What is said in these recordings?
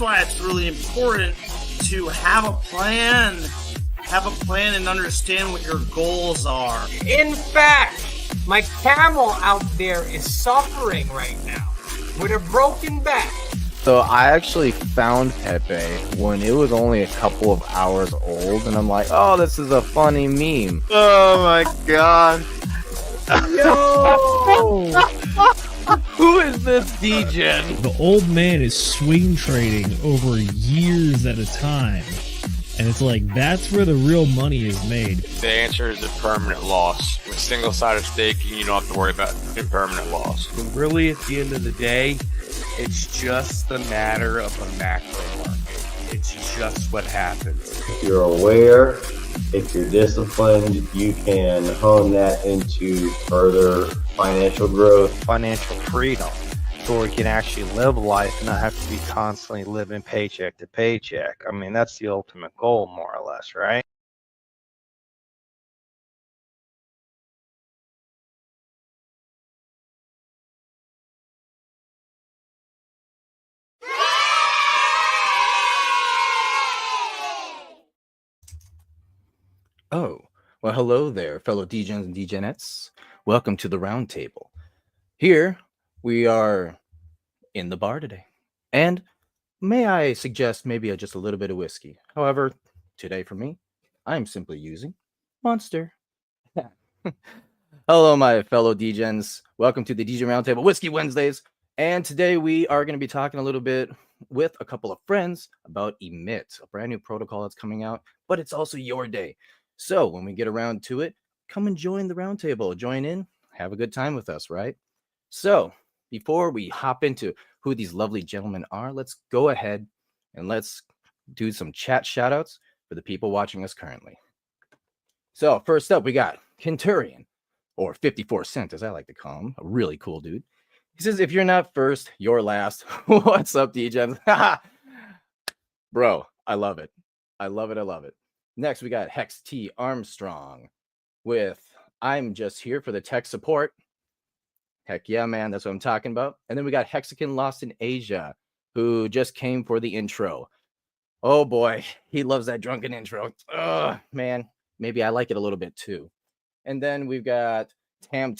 why it's really important to have a plan. Have a plan and understand what your goals are. In fact, my camel out there is suffering right now with a broken back. So I actually found Pepe when it was only a couple of hours old, and I'm like, oh, this is a funny meme. Oh my god. Yo! Who is this DJ? The old man is swing trading over years at a time. And it's like, that's where the real money is made. The answer is a permanent loss. With single-sided staking, you don't have to worry about impermanent loss. And really, at the end of the day, it's just a matter of a macro market. It's just what happens. If you're aware, if you're disciplined, you can hone that into further financial growth. Financial freedom. So we can actually live life and not have to be constantly living paycheck to paycheck. I mean, that's the ultimate goal, more or less, right? Oh, well, hello there, fellow DJs and DJettes. Welcome to the Roundtable. Here, we are in the bar today. And may I suggest maybe just a little bit of whiskey. However, today for me, I'm simply using Monster. Hello, my fellow DJs. Welcome to the DJ Roundtable Whiskey Wednesdays. And today we are going to be talking a little bit with a couple of friends about Emit, a brand new protocol that's coming out, but it's also your day. So when we get around to it, come and join the Roundtable. Join in, have a good time with us, right? So before we hop into who these lovely gentlemen are, let's go ahead and let's do some chat shoutouts for the people watching us currently. So first up, we got Kenturian, or 54 Cent, as I like to call him, a really cool dude. He says, if you're not first, you're last. What's up, DJ? Bro, I love it. I love it. I love it. Next, we got Hex T Armstrong with, I'm just here for the tech support. Heck yeah, man. That's what I'm talking about. And then we got Hexagon Lost in Asia, who just came for the intro. Oh boy, he loves that drunken intro. Ugh, man. Maybe I like it a little bit too. And then we've got Tam.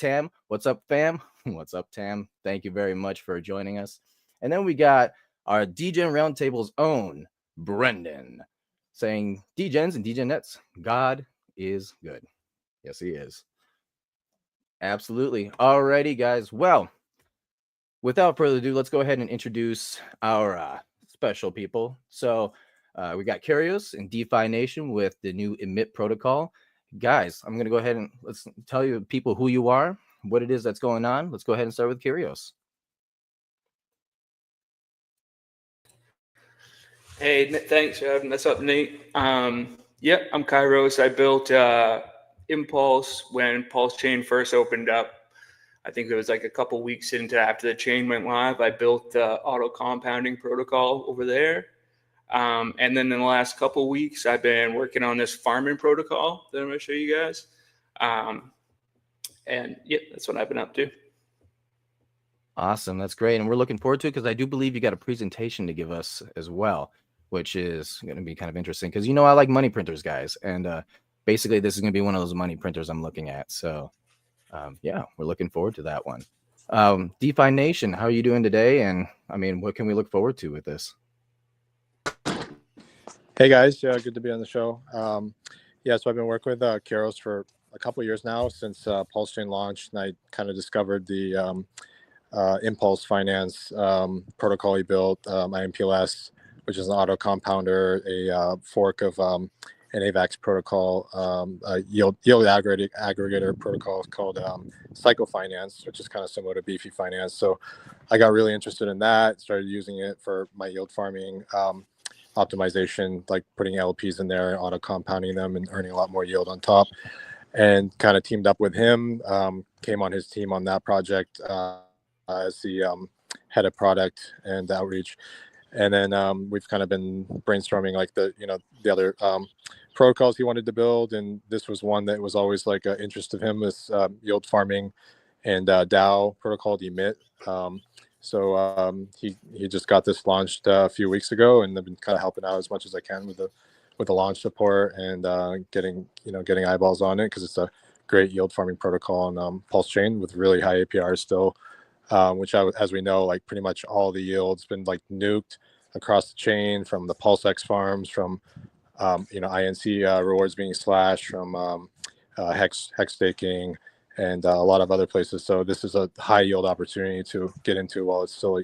What's up, fam? What's up, Tam? Thank you very much for joining us. And then we got our DJ Roundtable's own Brendan saying, DJs and DJettes, God is good. Yes, he is. Absolutely. Alrighty, guys. Well, without further ado, let's go ahead and introduce our special people. So we got Kairos and DefiNation with the new Emit Protocol. Guys, I'm going to go ahead and let's tell you people who you are, what it is that's going on. Let's go ahead and start with Kairos. Hey, thanks. What's up, Nate? I'm Kairos. I built Impulse when Pulse Chain first opened up. I think it was like a couple weeks after the chain went live. I built the auto compounding protocol over there. And then in the last couple weeks, I've been working on this farming protocol that I'm going to show you guys. And yeah, that's what I've been up to. Awesome. That's great. And we're looking forward to it because I do believe you got a presentation to give us as well, which is going to be kind of interesting because, I like money printers, guys. And basically, this is going to be one of those money printers I'm looking at. So, yeah, we're looking forward to that one. DefiNation, how are you doing today? And, what can we look forward to with this? Hey, guys. Yeah, good to be on the show. So I've been working with Kairos for a couple of years now since Pulse Chain launched, and I kind of discovered the Impulse Finance protocol he built, IMPLS, which is an auto compounder, a fork of an AVAX protocol, a yield aggregator protocol called Psychofinance, which is kind of similar to Beefy Finance. So I got really interested in that, started using it for my yield farming optimization, like putting LPs in there, auto compounding them and earning a lot more yield on top, and kind of teamed up with him, came on his team on that project as the head of product and outreach. And then we've kind of been brainstorming like the other protocols he wanted to build. And this was one that was always like an interest of him, this yield farming and DAO protocol, Emit. So he just got this launched a few weeks ago, and I've been kind of helping out as much as I can with the launch support and getting eyeballs on it, because it's a great yield farming protocol on Pulse Chain with really high APRs still, which as we know, like pretty much all the yields been like nuked across the chain, from the PulseX farms, from INC rewards being slashed, from Hex staking, and a lot of other places. So this is a high yield opportunity to get into while it's still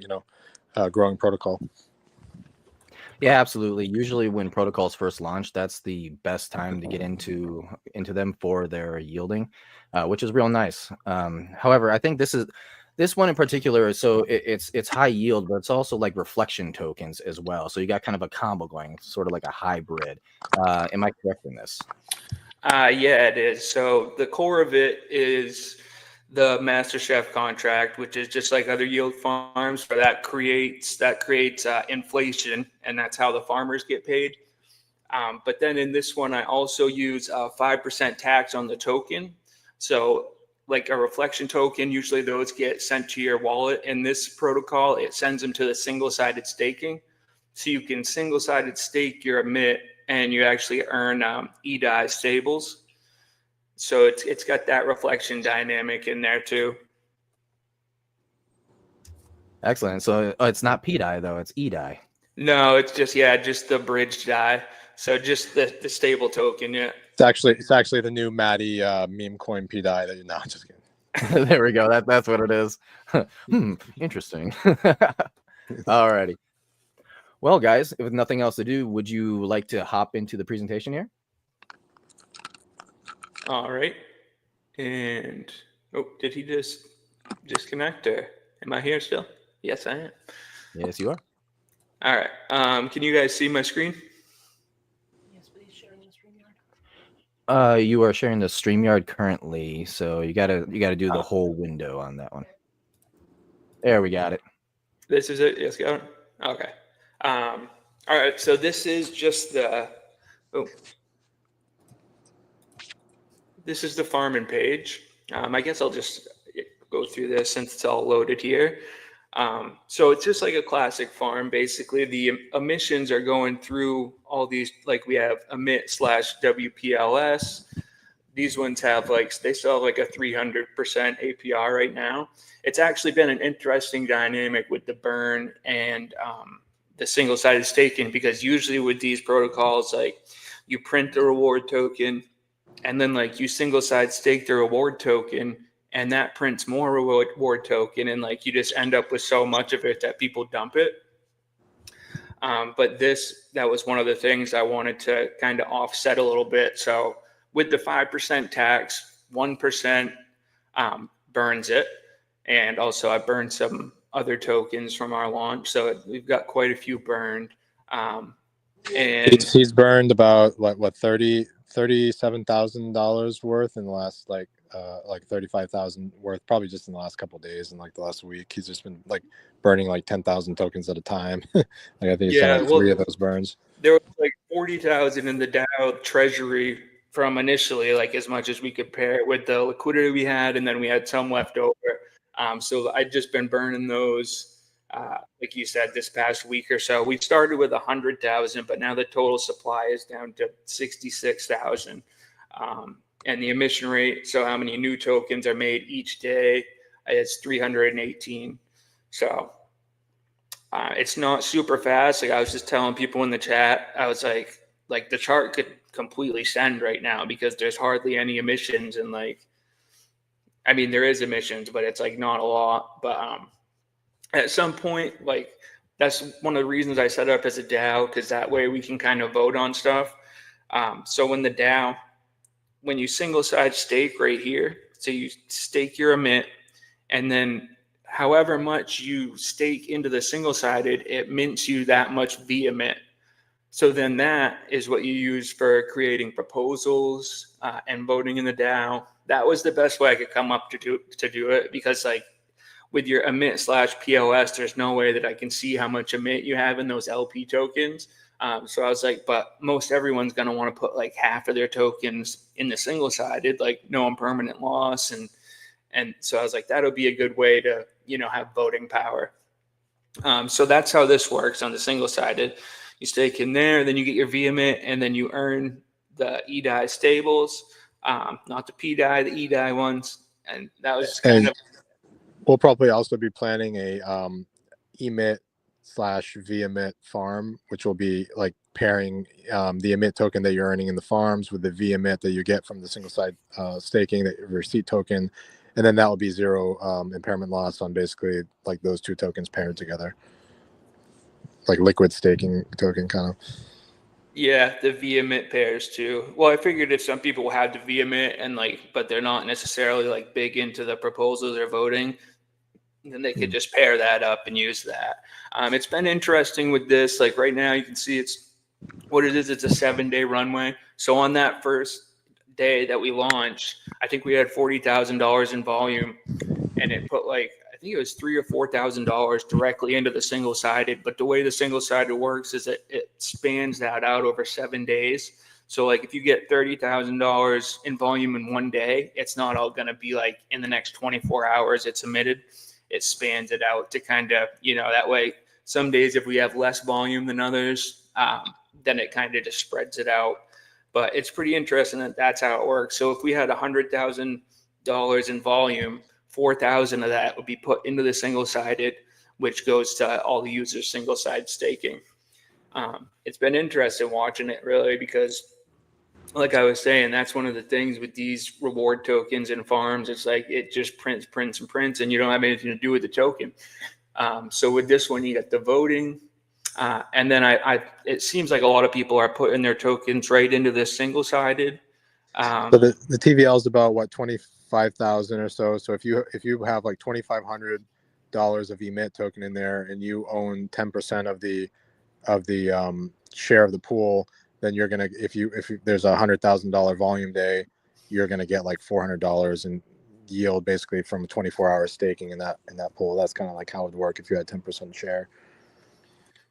a growing protocol. Yeah, absolutely. Usually when protocols first launch, that's the best time to get into them for their yielding, which is real nice. However, I think this one in particular, so it's high yield, but it's also like reflection tokens as well. So you got kind of a combo going, sort of like a hybrid. Am I correct in this? Yeah, it is. So the core of it is the Master Chef contract, which is just like other yield farms, where that creates inflation, and that's how the farmers get paid. But then in this one, I also use a 5% tax on the token. So like a reflection token, usually those get sent to your wallet. In this protocol, it sends them to the single-sided staking. So you can single-sided stake your Emit, and you actually earn eDai stables. So it's got that reflection dynamic in there too. Excellent. So it's not PDI though; it's eDai. No, it's just the bridge DAI. So just the stable token. Yeah. It's actually the new Maddie meme coin PDI that you're not just kidding. There we go. That's what it is. Interesting. Alrighty. Well, guys, with nothing else to do, would you like to hop into the presentation here? All right. And did he just disconnect, or am I here still? Yes, I am. Yes, you are. All right. Can you guys see my screen? Yes, please share the StreamYard. You are sharing the StreamYard currently, so you gotta do the whole window on that one. There, we got it. This is it. Yes, got it. Okay. All right. So this is just this is the farming page. I guess I'll just go through this since it's all loaded here. So it's just like a classic farm. Basically, the emissions are going through all these, like we have Emit/WPLS. These ones have they still have like a 300% APR right now. It's actually been an interesting dynamic with the burn and the single-sided staking, because usually with these protocols, like you print the reward token, and then like you single-side stake the reward token, and that prints more reward token, and like you just end up with so much of it that people dump it. But that was one of the things I wanted to kind of offset a little bit. So with the 5% tax, 1% burns it, and also I burned some other tokens from our launch, so we've got quite a few burned. And he's burned about $37,000 worth in the last like 35,000 worth, probably just in the last couple of days, and like the last week he's just been like burning like 10,000 tokens at a time. Like I think he's done like 3 of those burns. There was like 40,000 in the DAO treasury from initially, like as much as we could pair it with the liquidity we had, and then we had some left over. So I'd just been burning those, like you said, this past week or so. We started with 100,000, but now the total supply is down to 66,000. And the emission rate, so how many new tokens are made each day, is 318. So it's not super fast. Like I was just telling people in the chat, I was like the chart could completely send right now because there's hardly any emissions, and I mean, there is emissions, but it's like not a lot. But at some point, like that's one of the reasons I set up as a DAO, because that way we can kind of vote on stuff. So when the DAO, when you single side stake right here, so you stake your Emit, and then however much you stake into the single sided, it mints you that much via Emit. So then that is what you use for creating proposals and voting in the DAO. That was the best way I could come up to do it, because like with your Emit/POS, there's no way that I can see how much Emit you have in those LP tokens. So I was like, but most everyone's going to want to put like half of their tokens in the single sided, like no impermanent loss. And so I was like, that'll be a good way to, have voting power. So that's how this works on the single-sided. You stake in there, then you get your VMIT, and then you earn the eDAI stables, not the PDAI, the eDAI ones. And that was kind of. We'll probably also be planning a emit / VEmit farm, which will be like pairing the emit token that you're earning in the farms with the VEmit that you get from the single side staking, that receipt token, and then that will be zero impairment loss on basically like those two tokens paired together, like liquid staking token kind of. Yeah, the VEmit pairs too. Well, I figured if some people had the VEmit and but they're not necessarily like big into the proposals or voting, then they could just pair that up and use that. It's been interesting with this. Like right now, you can see it's what it is. It's a 7-day runway. So on that first day that we launched, I think we had $40,000 in volume, and it put I think it was $3,000 or $4,000 directly into the single-sided. But the way the single-sided works is that it spans that out over 7 days. So if you get $30,000 in volume in one day, it's not all going to be in the next 24 hours it's emitted. It spans it out to kind of, that way some days if we have less volume than others, then it kind of just spreads it out. But it's pretty interesting that that's how it works. So if we had $100,000 in volume, 4,000 of that would be put into the single-sided, which goes to all the users single-side staking. It's been interesting watching it really, because like I was saying, that's one of the things with these reward tokens and farms. It's it just prints, and you don't have anything to do with the token. So with this one, you got the voting, and then it seems like a lot of people are putting their tokens right into this single-sided. So the TVL is about what, 25,000 or so. So if you have $2,500 of emit token in there and you own 10% of the share of the pool, then you're gonna, if there's a $100,000 volume day, you're gonna get $400 in yield basically from 24-hour staking in that pool. That's kind of how it would work if you had 10% share.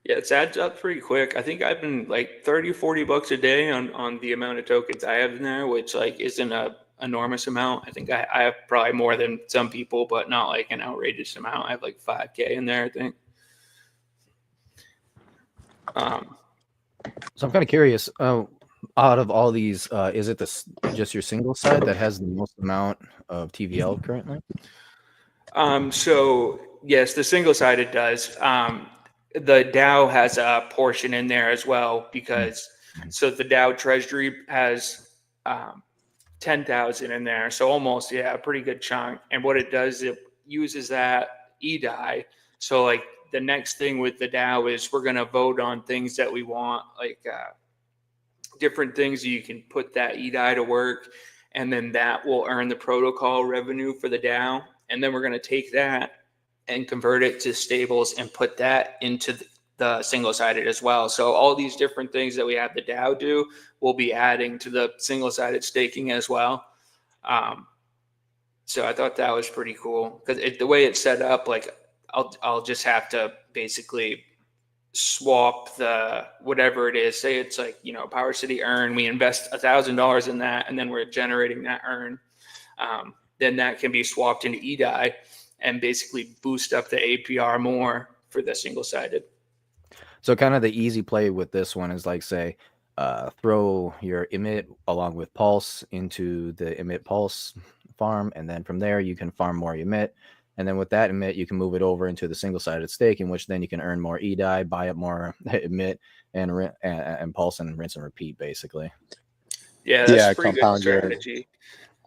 Yeah, it adds up pretty quick. I think I've been $30-$40 a day on the amount of tokens I have in there, which isn't a enormous amount. I think I have probably more than some people, but not an outrageous amount. I have $5K in there, I think. So I'm kind of curious, out of all these, is it just your single side that has the most amount of TVL currently? So yes, the single-sided does. The DAO has a portion in there as well, because so the DAO treasury has 10,000 in there. So almost, a pretty good chunk. And what it does, it uses that eDAI. So the next thing with the DAO is we're going to vote on things that we want, different things you can put that eDAI to work, and then that will earn the protocol revenue for the DAO. And then we're going to take that and convert it to stables and put that into the single-sided as well. So all these different things that we have the DAO do, we'll be adding to the single-sided staking as well. So I thought that was pretty cool, because the way it's set up, I'll just have to basically swap the whatever it is. Say it's Power City earn. We invest $1,000 in that, and then we're generating that earn. Then that can be swapped into eDAI and basically boost up the APR more for the single-sided. So kind of the easy play with this one is say, throw your emit along with pulse into the emit pulse farm, and then from there you can farm more emit. And then with that emit, you can move it over into the single-sided stake, in which then you can earn more eDAI, buy up more emit, and pulse and rinse and repeat, basically. Yeah, that's a pretty good strategy.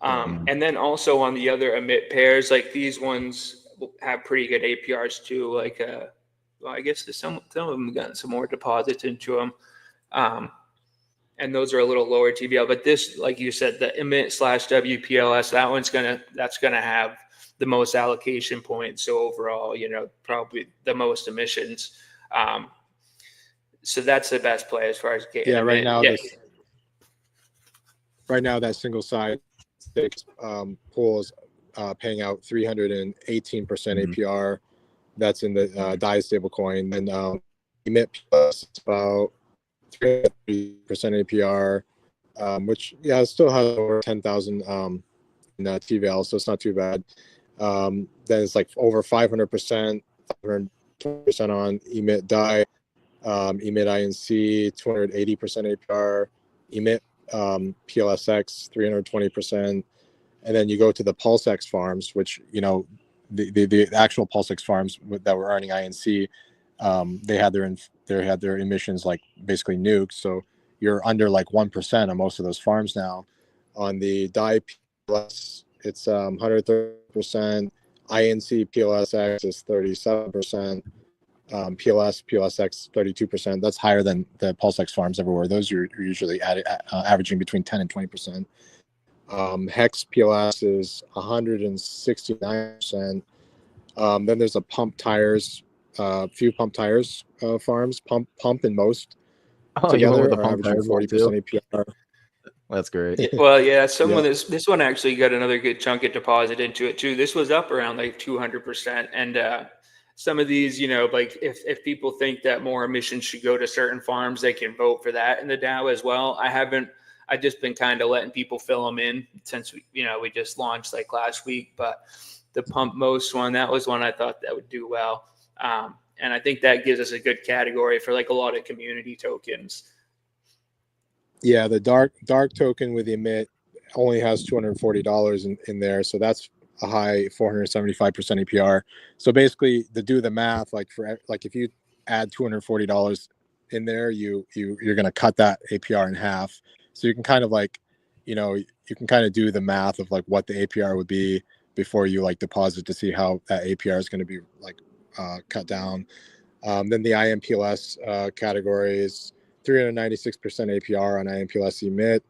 And then also on the other emit pairs, these ones have pretty good APRs too. Well, I guess some of them got some more deposits into them. And those are a little lower TVL. But this, like you said, the emit / WPLS, that's gonna have the most allocation points. So overall, probably the most emissions. So that's the best play as far as getting. Yeah, right now that single side pool is paying out 318% APR. That's in the DAI stablecoin. Then emit plus it's about 3% APR, which it still has over 10,000 in TVL, so it's not too bad. Then it's over 500%, 20% on Emit DAI, Emit INC 280% APR, Emit PLSX 320%, and then you go to the PulseX farms, which the actual PulseX farms that were earning INC, they had their emissions like basically nuked. So you're under like 1% on most of those farms now. On the DAI PLS, it's 130%. INC PLSX is 37%. PLSX 32%. That's higher than the PulseX farms everywhere. Those are usually averaging between 10 and 20%. Hex PLS is 169%. Then there's a few pump tires farms. Pump and most together are averaging 40% APR. That's great. Well, yeah, this one actually got another good chunk of deposit into it too. This was up around like 200%, and some of these, like if people think that more emissions should go to certain farms, they can vote for that in the DAO as well. I've just been kind of letting people fill them in since we just launched like last week. But the pump most one, that was one I thought that would do well, and I think that gives us a good category for like a lot of community tokens. Yeah, the dark token with Emit only has $240 in there, so that's a high 475% APR. So basically, to do the math, like if you add $240 in there, you're going to cut that APR in half. So you can kind of do the math of like what the APR would be before you like deposit to see how that APR is going to be like cut down. Then the IMPLS category is 396% APR on IMPLS Emit,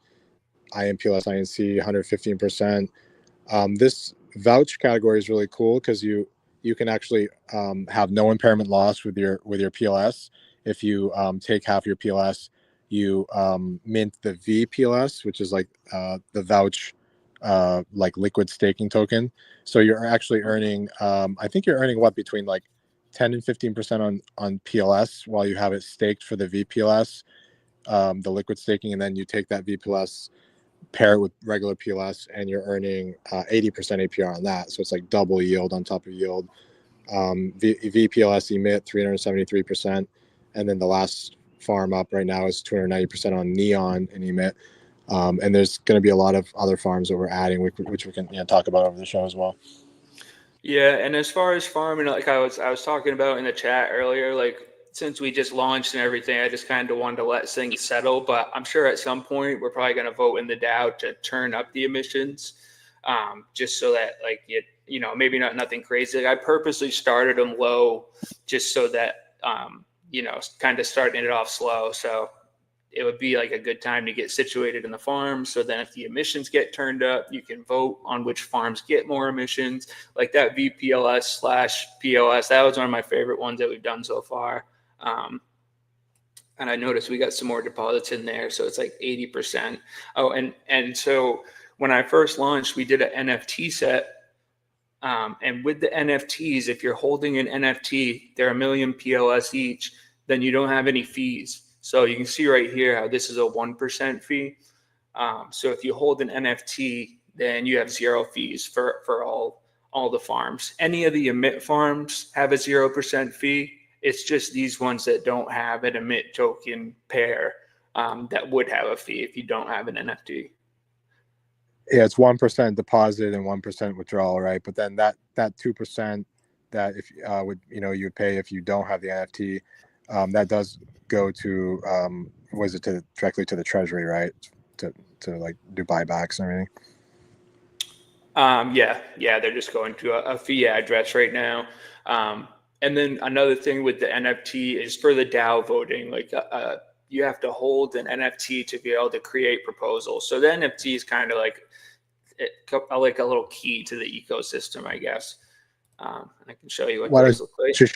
IMPLS INC 115%. This vouch category is really cool because you can actually have no impairment loss with your PLS. If you take half your PLS, you mint the VPLS, which is like the vouch like liquid staking token. So you're actually earning I think you're earning between like 10 and 15% on PLS while you have it staked for the VPLS, the liquid staking, and then you take that VPLS, pair it with regular PLS, and you're earning 80% APR on that. So it's like double yield on top of yield. VPLS Emit 373%, and then the last farm up right now is 290% on Neon and Emit. And there's going to be a lot of other farms that we're adding, which we can talk about over the show as well. Yeah, and as far as farming, like I was talking about in the chat earlier, like since we just launched and everything, I just kind of wanted to let things settle. But I'm sure at some point we're probably going to vote in the DAO to turn up the emissions, just so that like maybe nothing crazy. Like I purposely started them low just so that kind of starting it off slow. So it would be like a good time to get situated in the farm. So then if the emissions get turned up, you can vote on which farms get more emissions. Like that VPLS/PLS, that was one of my favorite ones that we've done so far. And I noticed we got some more deposits in there. So it's like 80%. Oh, and so when I first launched, we did an NFT set. And with the NFTs, if you're holding an NFT, they're 1 million PLS each, then you don't have any fees. So you can see right here how this is a 1% fee. So if you hold an NFT, then you have 0 fees for all the farms. Any of the Emit farms have a 0% fee. It's just these ones that don't have an Emit token pair that would have a fee if you don't have an NFT. Yeah, it's 1% deposit and 1% withdrawal, right? But then that 2% that if you pay if you don't have the NFT, that does go to directly to the treasury, right? To like do buybacks and everything. Yeah, they're just going to a fee address right now. And then another thing with the NFT is for the DAO voting, like you have to hold an NFT to be able to create proposals. So the NFT is kind of like a little key to the ecosystem, I guess. I can show you what those look like. Show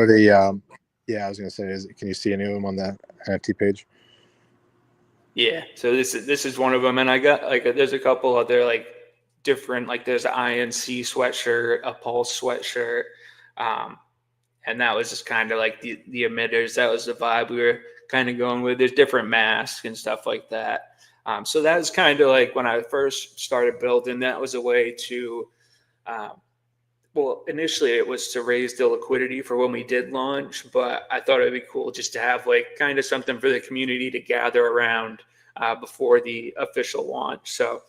the I was gonna say, can you see any of them on the NFT page? Yeah, so this is one of them, and I got there's a couple other like different, like there's an INC sweatshirt, a Pulse sweatshirt, and that was just kind of like the emitters. That was the vibe we were kind of going with. There's different masks and stuff like that. So that was kind of like when I first started building. That was a way to Well, initially it was to raise the liquidity for when we did launch, but I thought it'd be cool just to have like kind of something for the community to gather around before the official launch. So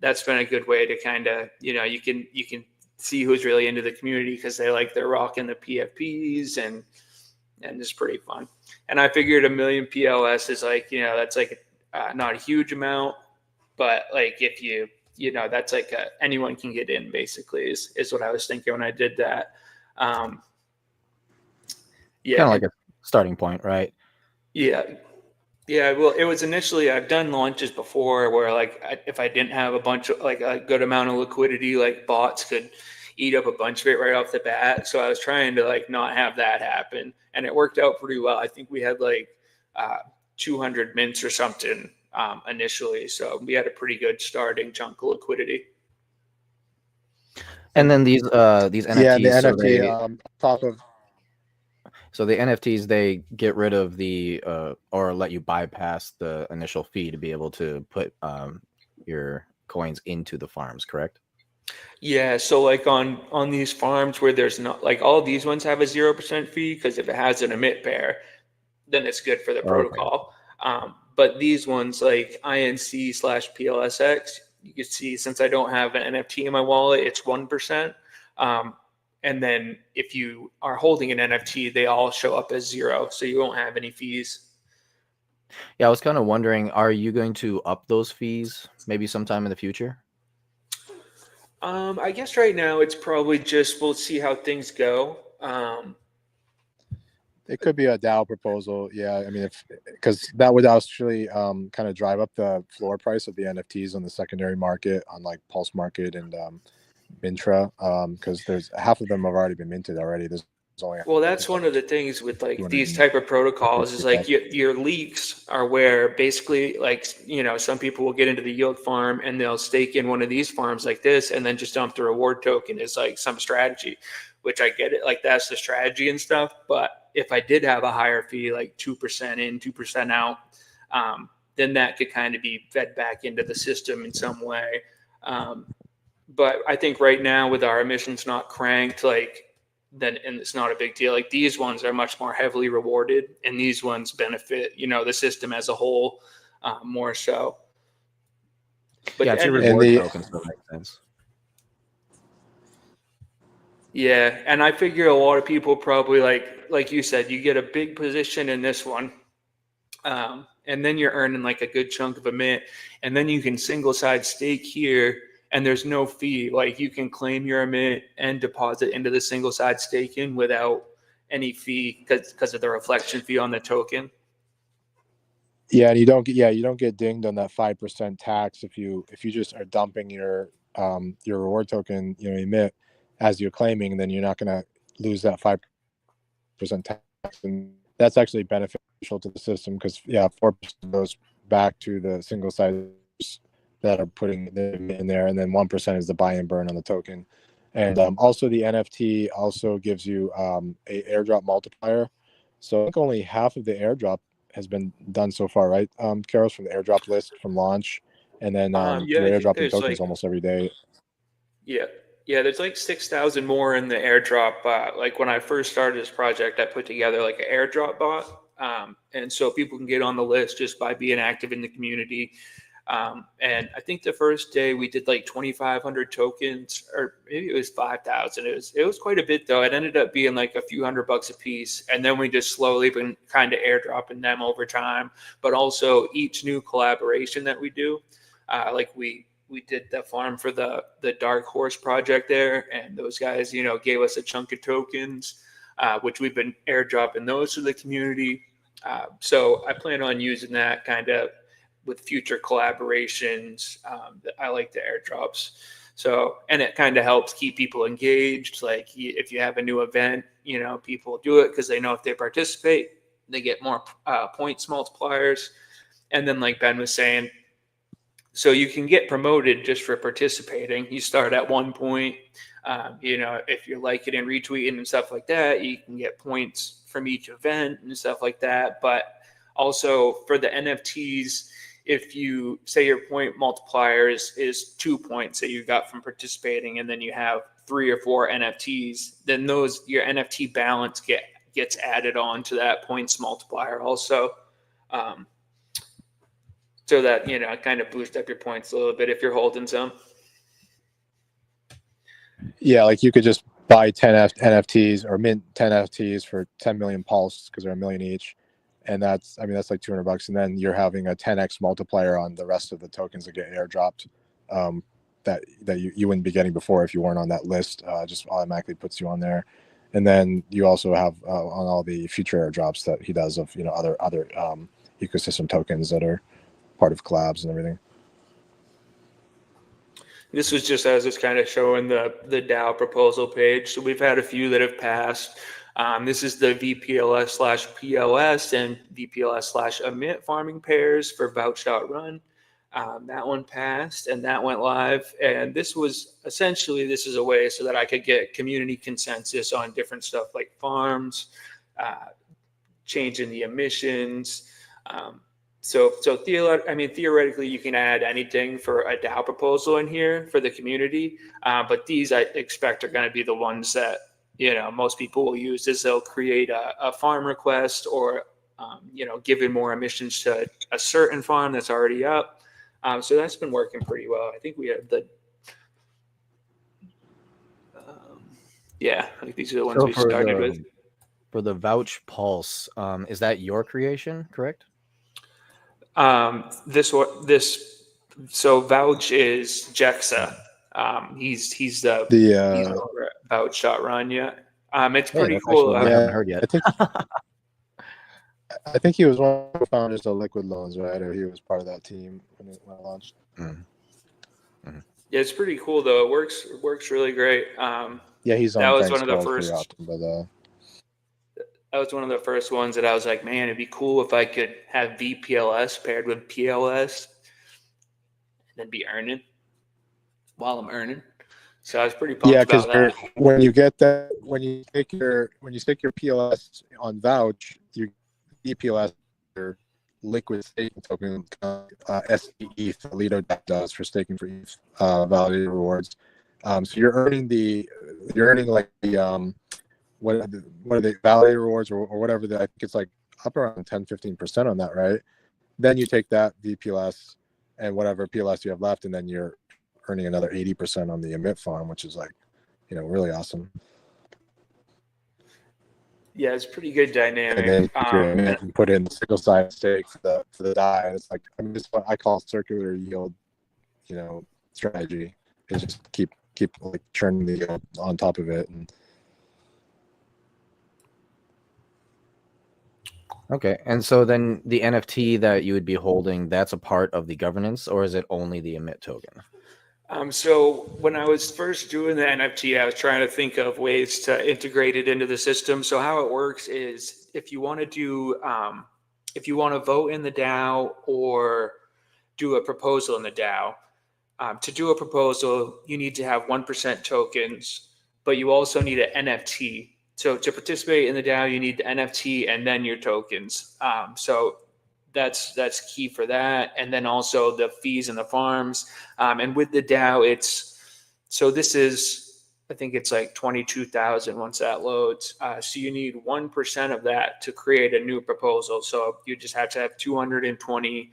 that's been a good way to kind of, you can see who's really into the community because they're rocking the PFPs and it's pretty fun. And I figured 1 million PLS is like, that's like not a huge amount, but like if that's like anyone can get in basically is what I was thinking when I did that. Yeah. Kind of like a starting point, right? Yeah. Yeah. Well, it was initially, I've done launches before where like, if I didn't have a bunch of like a good amount of liquidity, like bots could eat up a bunch of it right off the bat. So I was trying to like not have that happen, and it worked out pretty well. I think we had like 200 mints or something initially. So we had a pretty good starting chunk of liquidity. And then these NFTs, Yeah, the NFT top of. So the NFTs, they get rid of the or let you bypass the initial fee to be able to put your coins into the farms, correct? Yeah, so like on these farms where there's not like all these ones have a 0% fee because if it has an emit pair, then it's good for the protocol. But these ones like INC/PLSX, you can see since I don't have an NFT in my wallet, it's 1%. And then if you are holding an NFT, they all show up as 0, so you won't have any fees. Yeah, I was kind of wondering, are you going to up those fees maybe sometime in the future? I guess right now it's probably just we'll see how things go. It could be a DAO proposal. Yeah, I mean, because that would actually kind of drive up the floor price of the NFTs on the secondary market, on like Pulse Market and Mintra, because there's half of them have already been minted already. There's only well, that's one of the things with like these type of protocols is like your leaks are where basically like some people will get into the yield farm and they'll stake in one of these farms like this and then just dump the reward token as like some strategy, which I get it, like that's the strategy and stuff. But if I did have a higher fee, like 2% in, 2% out, then that could kind of be fed back into the system in some way. But I think right now with our emissions not cranked, and it's not a big deal. Like these ones are much more heavily rewarded, and these ones benefit, the system as a whole more so. But yeah, it's your reward token, so that makes sense. Yeah, and I figure a lot of people probably like you said, you get a big position in this one, and then you're earning like a good chunk of a mint, and then you can single side stake here. And there's no fee. Like you can claim your emit and deposit into the single side staking without any fee because of the reflection fee on the token. Yeah, and you don't get dinged on that 5% tax if you just are dumping your reward token, emit as you're claiming, and then you're not going to lose that 5% tax, and that's actually beneficial to the system because 4% goes back to the single side that are putting them in there, and then 1% is the buy and burn on the token. And also the NFT also gives you a airdrop multiplier. So I think only half of the airdrop has been done so far, right, Kairos, from the airdrop list from launch, and then you're airdropping tokens almost every day. Yeah, there's like 6,000 more in the airdrop. Like when I first started this project, I put together like an airdrop bot, and so people can get on the list just by being active in the community. And I think the first day we did like 2,500 tokens, or maybe it was 5,000. It was quite a bit though. It ended up being like a few $100 a piece. And then we just slowly been kind of airdropping them over time, but also each new collaboration that we do, like we did the farm for the Dark Horse project there. And those guys, gave us a chunk of tokens, which we've been airdropping those to the community. So I plan on using that kind of with future collaborations. I like the airdrops. So, and it kind of helps keep people engaged. Like if you have a new event, people do it because they know if they participate, they get more points multipliers. And then like Ben was saying, so you can get promoted just for participating. You start at 1 point. If you're liking and retweeting and stuff like that, you can get points from each event and stuff like that. But also for the NFTs, if you say your point multiplier is 2 points that you got from participating, and then you have 3 or 4 NFTs, then your NFT balance gets added on to that points multiplier also. So that, kind of boost up your points a little bit if you're holding some. Yeah, like you could just buy 10 NFTs or mint 10 NFTs for 10 million pulse because they're $1 million each. And that's like $200. And then you're having a 10x multiplier on the rest of the tokens that get airdropped that you wouldn't be getting before if you weren't on that list. Just automatically puts you on there. And then you also have on all the future airdrops that he does of, other ecosystem tokens that are part of collabs and everything. This was just as it's kind of showing the DAO proposal page. So we've had a few that have passed. This is the VPLS/PLS and VPLS/Emit farming pairs for Vouch.Run. That one passed and that went live. And this is a way so that I could get community consensus on different stuff like farms, changing the emissions. So theoretically, you can add anything for a DAO proposal in here for the community. But these I expect are going to be the ones that, most people will use is they'll create a farm request or, giving more emissions to a certain farm that's already up. So that's been working pretty well. I think we have I think these are the ones we started with. For the Vouch Pulse, is that your creation, correct? So Vouch is Jexa. He's over at Vouch.Run. Yeah. It's pretty cool. I haven't heard yet. I think he was one of the founders of Liquid Loans, right? Or he was part of that team when it launched. Mm-hmm. Mm-hmm. Yeah, it's pretty cool though. It works really great. He's on. That was one of the first. Often, that was one of the first ones that I was like, man, it'd be cool if I could have VPLS paired with PLS and then be earning while I'm earning. So I was pretty pumped about that. When you get that, when you stick your PLS on Vouch, your VPLS your liquid staking token, SETH, Lido does for staking for ETH validated rewards. So you're earning like the what are they, validated rewards or whatever. I think it's like up around 10-15% on that, right? Then you take that VPLS and whatever PLS you have left, and then you're earning another 80% on the Emit farm, which is like, really awesome. Yeah, it's pretty good dynamic. And then you put in single side stake for the DAI. It's like, this is what I call circular yield, strategy. Is just keep like churning the yield on top of it. Okay, and so then the NFT that you would be holding, that's a part of the governance, or is it only the Emit token? So when I was first doing the NFT, I was trying to think of ways to integrate it into the system. So how it works is if you want to vote in the DAO or do a proposal in the DAO, to do a proposal, you need to have 1% tokens, but you also need an NFT. So to participate in the DAO, you need the NFT and then your tokens. So that's key for that. And then also the fees and the farms. And with the DAO, I think it's like 22,000 once that loads. So you need 1% of that to create a new proposal. So you just have to have 220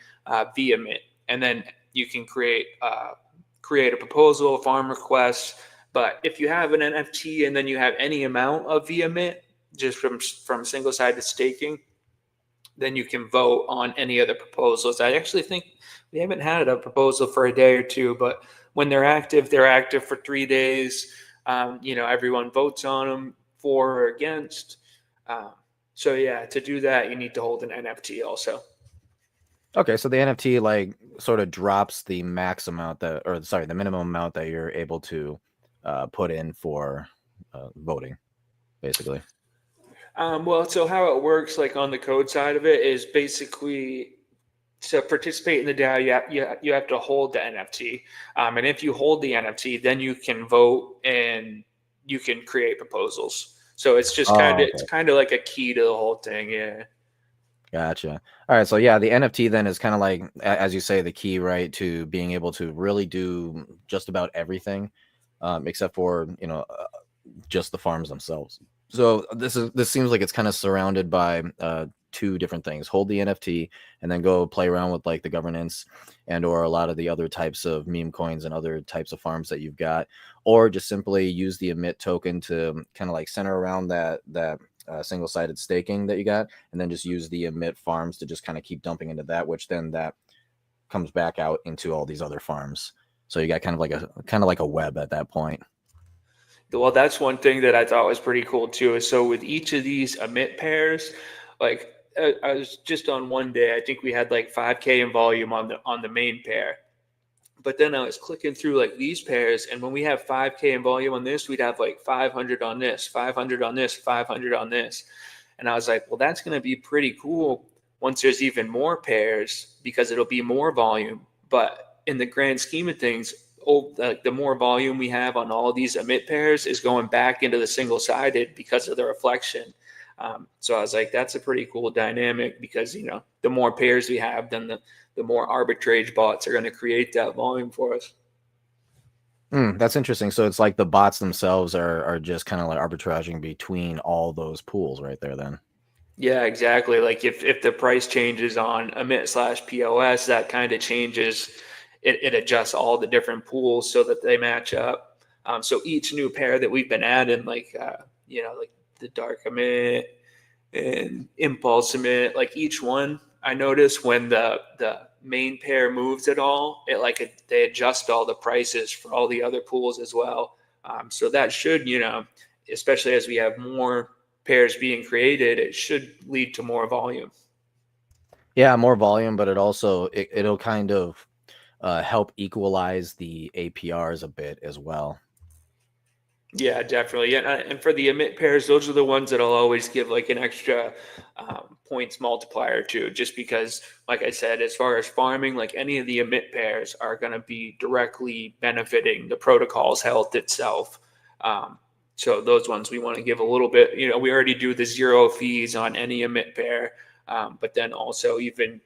via Emit, and then you can create a proposal, a farm request. But if you have an NFT and then you have any amount of via Emit, just from single-sided staking, then you can vote on any other proposals. I actually think we haven't had a proposal for a day or two, but when they're active for 3 days. Everyone votes on them for or against. So yeah, to do that, you need to hold an NFT also. Okay, so the NFT like sort of drops the the minimum amount that you're able to put in for voting, basically. So how it works, like on the code side of it, is basically to participate in the DAO, you have to hold the NFT. And if you hold the NFT, then you can vote and you can create proposals. So it's just it's kind of like a key to the whole thing. Yeah. Gotcha. All right. So yeah, the NFT then is kind of like, as you say, the key, right, to being able to really do just about everything. except for just the farms themselves. So this seems like it's kind of surrounded by two different things: hold the NFT and then go play around with like the governance and or a lot of the other types of meme coins and other types of farms that you've got, or just simply use the Emit token to kind of like center around that single-sided staking that you got, and then just use the Emit farms to just kind of keep dumping into that, which then that comes back out into all these other farms. So you got kind of like a web at that point. Well, that's one thing that I thought was pretty cool too. Is so with each of these Emit pairs, like I was just on one day, I think we had like 5K in volume on the main pair. But then I was clicking through like these pairs, and when we have 5K in volume on this, we'd have like 500 on this, 500 on this, 500 on this. And I was like, well, that's going to be pretty cool once there's even more pairs, because it'll be more volume. But in the grand scheme of things, the more volume we have on all of these Emit pairs is going back into the single-sided because of the reflection. So I was like, that's a pretty cool dynamic, because, the more pairs we have, then the more arbitrage bots are going to create that volume for us. That's interesting. So it's like the bots themselves are just kind of like arbitraging between all those pools right there then. Yeah, exactly. Like if the price changes on Emit/POS, that kind of changes, it adjusts all the different pools so that they match up. So each new pair that we've been adding, like the Dark Emit and Impulse Emit, like each one, I notice when the main pair moves at all, they adjust all the prices for all the other pools as well. So that should, especially as we have more pairs being created, it should lead to more volume. Yeah, more volume, but it'll kind of help equalize the APRs a bit as well. Yeah, definitely. Yeah, and for the Emit pairs, those are the ones that I'll always give like an extra points multiplier to, just because, like I said, as far as farming, like any of the Emit pairs are going to be directly benefiting the protocol's health itself. So those ones we want to give a little bit, we already do the 0 fees on any Emit pair, but then also even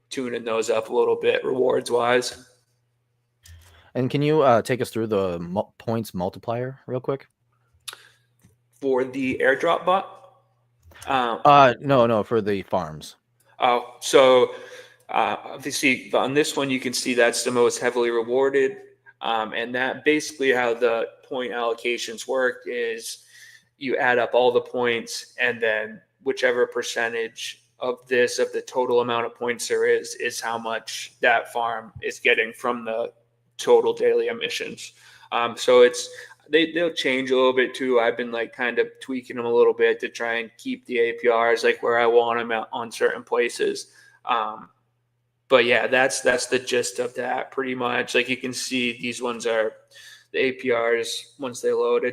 tuning those up a little bit rewards wise. And can you take us through the points multiplier real quick? For the airdrop bot? No, for the farms. Oh, so obviously on this one, you can see that's the most heavily rewarded. And that basically how the point allocations work is you add up all the points, and then whichever percentage of the total amount of points there is how much that farm is getting from the total daily emissions. So they'll change a little bit too. I've been like kind of tweaking them a little bit to try and keep the APRs like where I want them on certain places. But yeah, that's the gist of that pretty much. Like you can see these ones are the APRs once they load.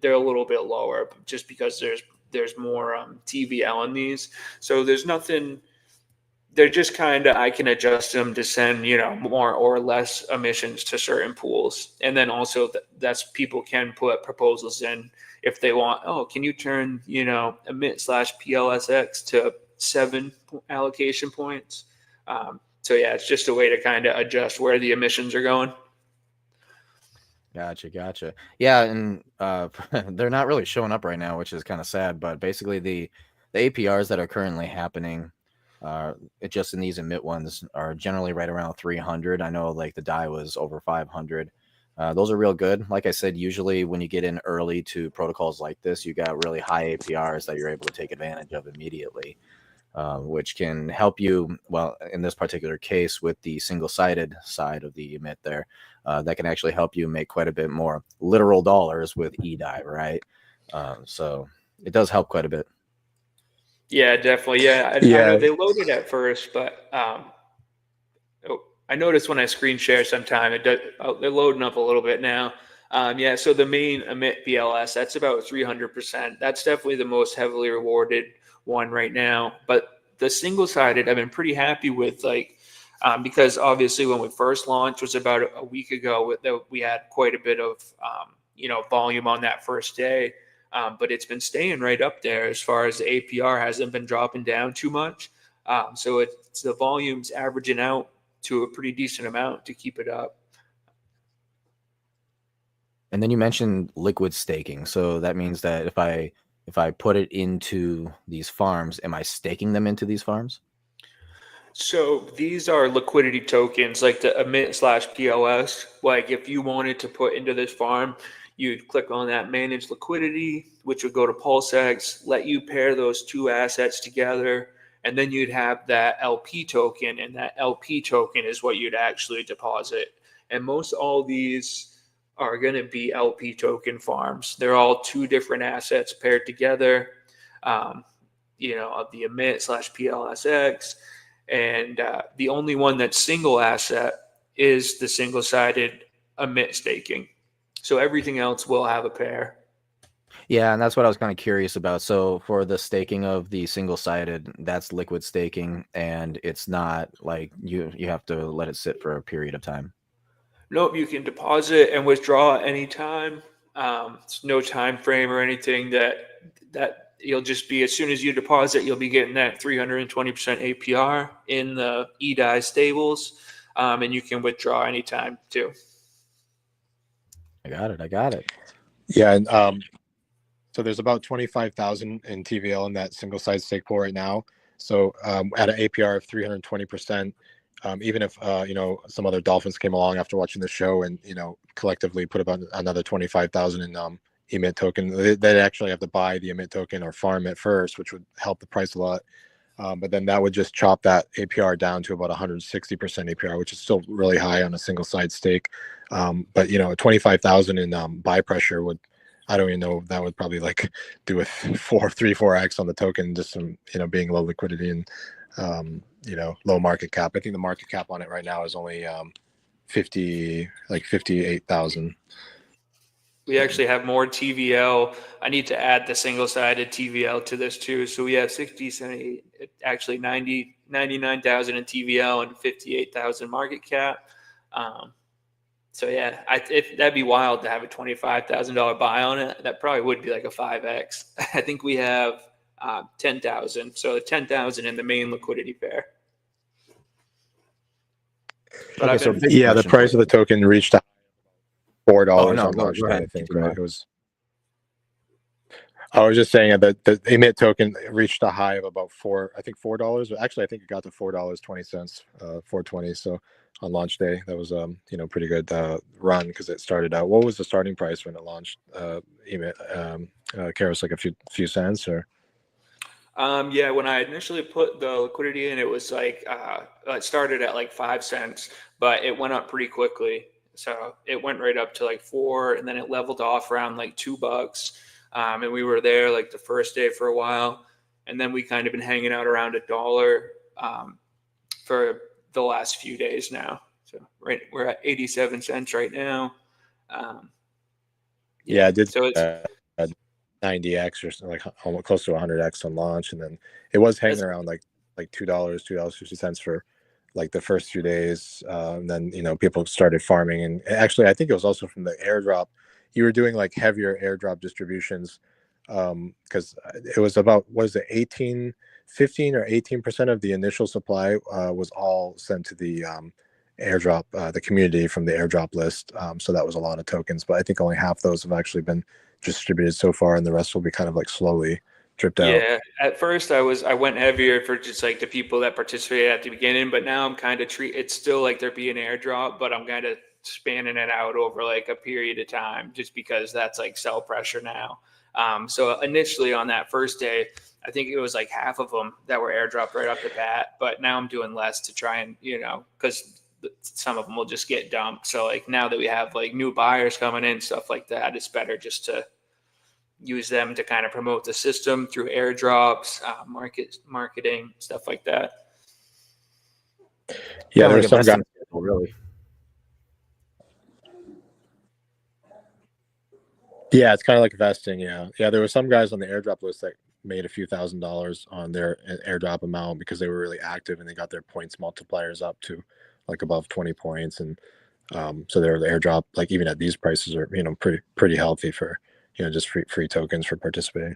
They're a little bit lower just because there's more TVL in these. So there's nothing. They're just kind of, I can adjust them to send, more or less emissions to certain pools. And then also that's people can put proposals in if they want, can you turn, Emit/PLSX to 7 allocation points? So yeah, it's just a way to kind of adjust where the emissions are going. Gotcha. Yeah, and they're not really showing up right now, which is kind of sad. But basically the APRs that are currently happening, just in these Emit ones, are generally right around 300. I know like the DAI was over 500. Those are real good. Like I said, usually when you get in early to protocols like this, you got really high APRs that you're able to take advantage of immediately, which can help you. Well, in this particular case, with the single-sided side of the Emit there, that can actually help you make quite a bit more literal dollars with eDAI, right? So it does help quite a bit. Yeah, definitely. Yeah, I know they loaded at first, but I noticed when I screen share sometime, they're loading up a little bit now. So the main Emit BLS, that's about 300%. That's definitely the most heavily rewarded one right now. But the single-sided, I've been pretty happy with, because obviously when we first launched was about a week ago, we had quite a bit of volume on that first day. But it's been staying right up there as far as the APR hasn't been dropping down too much. So the volume's averaging out to a pretty decent amount to keep it up. And then you mentioned liquid staking. So that means that if I put it into these farms, am I staking them into these farms? So these are liquidity tokens, like the Emit/PLS. Like if you wanted to put into this farm, you'd click on that manage liquidity, which would go to PulseX, let you pair those two assets together, and then you'd have that LP token, and that LP token is what you'd actually deposit. And most all these are going to be LP token farms. They're all two different assets paired together, of the Emit/PLSX. And the only one that's single asset is the single-sided Emit staking. So everything else will have a pair. Yeah, and that's what I was kind of curious about. So for the staking of the single-sided, that's liquid staking, and it's not like you have to let it sit for a period of time. Nope, you can deposit and withdraw anytime. It's no time frame or anything that you'll just be, as soon as you deposit, you'll be getting that 320% APR in the eDai stables, and you can withdraw anytime too. I got it. Yeah, and so there's about 25,000 in TVL in that single side stake pool right now. So at an APR of 320%, even if some other dolphins came along after watching the show and collectively put about another 25,000 in Emit token, they'd actually have to buy the Emit token or farm it first, which would help the price a lot. But then that would just chop that APR down to about 160% APR, which is still really high on a single side stake. But 25,000 in buy pressure would, I don't even know, that would probably like do a 3-4x on the token, just from being low liquidity and low market cap. I think the market cap on it right now is only 58,000. We actually have more TVL. I need to add the single-sided TVL to this too. So we have 60, 70, actually 90, 99,000 in TVL and 58,000 market cap. So yeah, that'd be wild to have a $25,000 buy on it. That probably would be like a 5x. I think we have 10,000. So 10,000 in the main liquidity pair. But the price of the token reached $4 on launch day, I think, right? I was just saying that the Emit token reached a high of about $4. Actually, I think it got to $4.20, $4.20. So on launch day, that was pretty good run, because it started out. What was the starting price when it launched? Emit, Kairos, like a few cents, or? Yeah, when I initially put the liquidity in, it was like it started at like 5 cents, but it went up pretty quickly. So it went right up to like 4, and then it leveled off around like $2. And we were there like the first day for a while, and then we kind of been hanging out around $1 for the last few days now. So we're at 87 cents right now. Yeah, I did. So it's 90x or something, like almost close to 100x on launch, and then it was hanging around like $2.50 for like the first few days. And then people started farming, and actually I think it was also from the airdrop. You were doing like heavier airdrop distributions, because it was about, what is it, 15 or 18% of the initial supply was all sent to the airdrop, the community from the airdrop list. So that was a lot of tokens, but I think only half those have actually been distributed so far, and the rest will be kind of like slowly dripped out. Yeah, at first I went heavier for just like the people that participated at the beginning, but now I'm kind of it's still like there be an airdrop, but I'm kind of spanning it out over like a period of time, just because that's like sell pressure now. So initially on that first day, I think it was like half of them that were airdropped right off the bat, but now I'm doing less to try and, because some of them will just get dumped. So like now that we have like new buyers coming in, stuff like that, it's better just to use them to kind of promote the system through airdrops, marketing, stuff like that. Yeah, there's some guys really. Yeah, it's kind of like vesting. Yeah, there were some guys on the airdrop list that made a few $1,000s on their airdrop amount because they were really active and they got their points multipliers up to like above 20 points, and so their airdrop, like even at these prices, are pretty healthy for just free tokens for participating.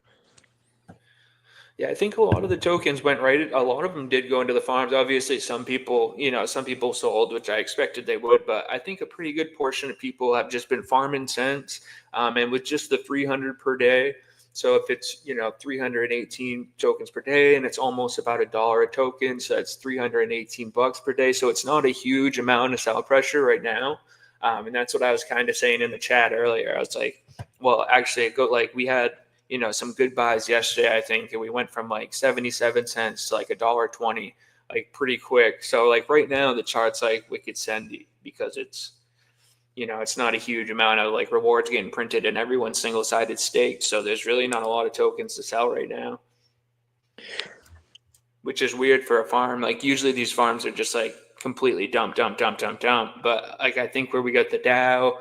Yeah, I think a lot of the tokens went right. A lot of them did go into the farms. Obviously, some people, some people sold, which I expected they would. But I think a pretty good portion of people have just been farming since. And with just the 300 per day, so if it's 318 tokens per day, and it's almost about $1 a token, so that's $318 per day. So it's not a huge amount of sell pressure right now. And that's what I was kind of saying in the chat earlier. I was like, well, actually, we had some good buys yesterday, I think, and we went from like 77 cents to like $1.20, like pretty quick. So like right now the chart's like wicked sendy because it's not a huge amount of like rewards getting printed and everyone's single-sided staked. So there's really not a lot of tokens to sell right now, which is weird for a farm. Like usually these farms are just like completely dump. But like I think where we got the DAO,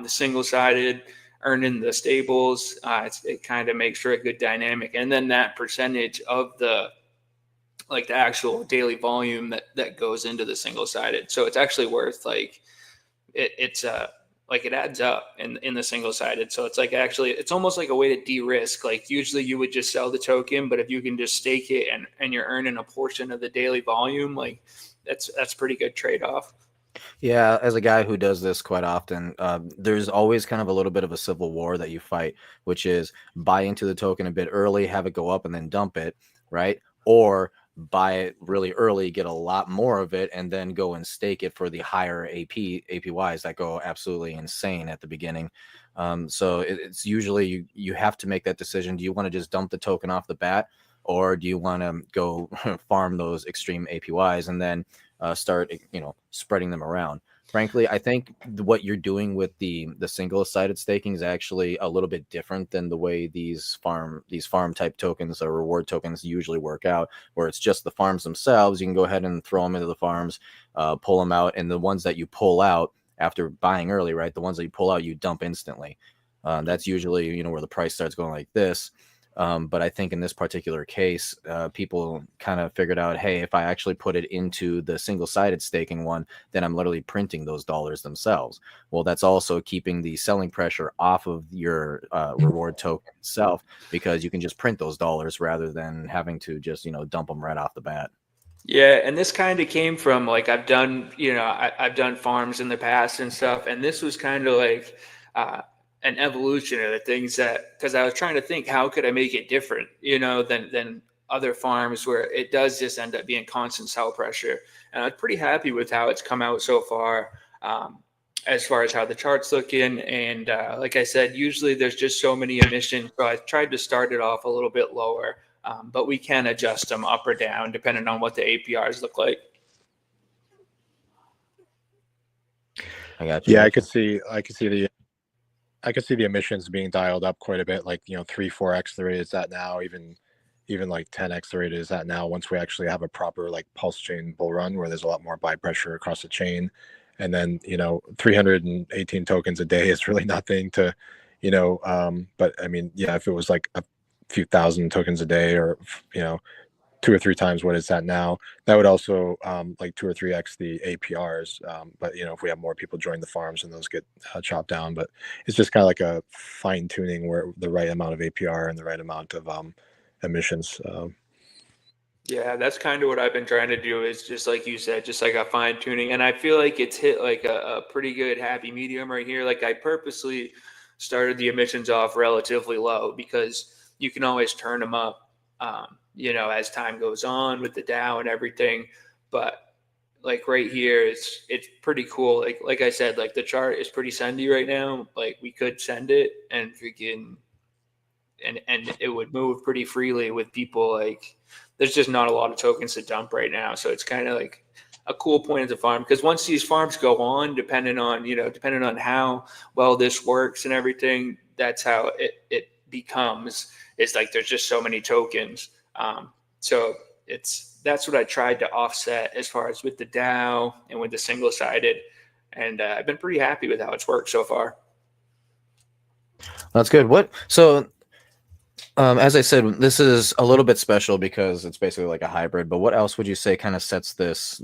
the single-sided, earning the stables, it kind of makes for a good dynamic. And then that percentage of the actual daily volume that goes into the single-sided. So it's actually worth like it adds up in the single-sided. So it's like actually it's almost like a way to de-risk. Like usually you would just sell the token, but if you can just stake it and you're earning a portion of the daily volume, like that's pretty good trade-off. Yeah, as a guy who does this quite often, there's always kind of a little bit of a civil war that you fight, which is buy into the token a bit early, have it go up and then dump it, right? Or buy it really early, get a lot more of it, and then go and stake it for the higher APYs that go absolutely insane at the beginning. So it's usually you have to make that decision. Do you want to just dump the token off the bat, or do you want to go farm those extreme APYs and then start spreading them around? Frankly, I think what you're doing with the single-sided staking is actually a little bit different than the way these farm type tokens or reward tokens usually work out, where it's just the farms themselves. You can go ahead and throw them into the farms, pull them out, and the ones that you pull out after buying early, right? The ones that you pull out, you dump instantly. That's usually where the price starts going like this. But I think in this particular case, people kind of figured out, hey, if I actually put it into the single-sided staking one, then I'm literally printing those dollars themselves. Well, that's also keeping the selling pressure off of your reward token itself, because you can just print those dollars rather than having to just dump them right off the bat. Yeah, and this kind of came from like I've done farms in the past and stuff, and this was kind of like an evolution of the things because I was trying to think how could I make it different, than other farms where it does just end up being constant sell pressure. And I'm pretty happy with how it's come out so far, as far as how the chart's looking. And like I said, usually there's just so many emissions, so I tried to start it off a little bit lower, but we can adjust them up or down depending on what the APRs look like. I got you. Yeah, I could see the emissions being dialed up quite a bit, like 3-4x the rate is at now, even like 10x the rate is at now, once we actually have a proper like pulse chain bull run where there's a lot more buy pressure across the chain. And then 318 tokens a day is really nothing to but I mean, yeah, if it was like a few thousand tokens a day, or 2 or 3 times what it's at now, that would also like 2 or 3x the APRs. But if we have more people join the farms, and those get chopped down. But it's just kind of like a fine tuning where the right amount of APR and the right amount of emissions. Yeah, that's kind of what I've been trying to do, is just like you said, just like a fine tuning. And I feel like it's hit like a pretty good happy medium right here. Like I purposely started the emissions off relatively low because you can always turn them up, as time goes on with the DAO and everything. But like right here, it's pretty cool. Like I said, like the chart is pretty sendy right now. Like we could send it and freaking, and it would move pretty freely with people. Like there's just not a lot of tokens to dump right now. So it's kind of like a cool point of the farm, because once these farms go on, depending on how well this works and everything, that's how it becomes. It's like there's just so many tokens. So that's what I tried to offset as far as with the DAO and with the single-sided. And I've been pretty happy with how it's worked so far. That's good. As I said, this is a little bit special because it's basically like a hybrid, but what else would you say kind of sets this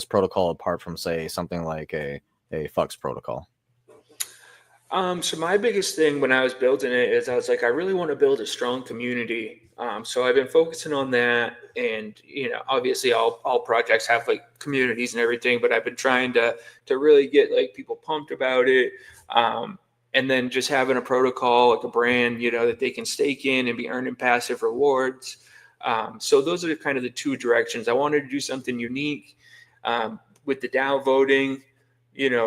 protocol apart from, say, something like a Fux protocol? So my biggest thing when I was building it is I was like, I really want to build a strong community. So I've been focusing on that, and obviously all projects have like communities and everything, but I've been trying to really get like people pumped about it. And then just having a protocol, like a brand, that they can stake in and be earning passive rewards. So those are kind of the two directions. I wanted to do something unique with the DAO voting.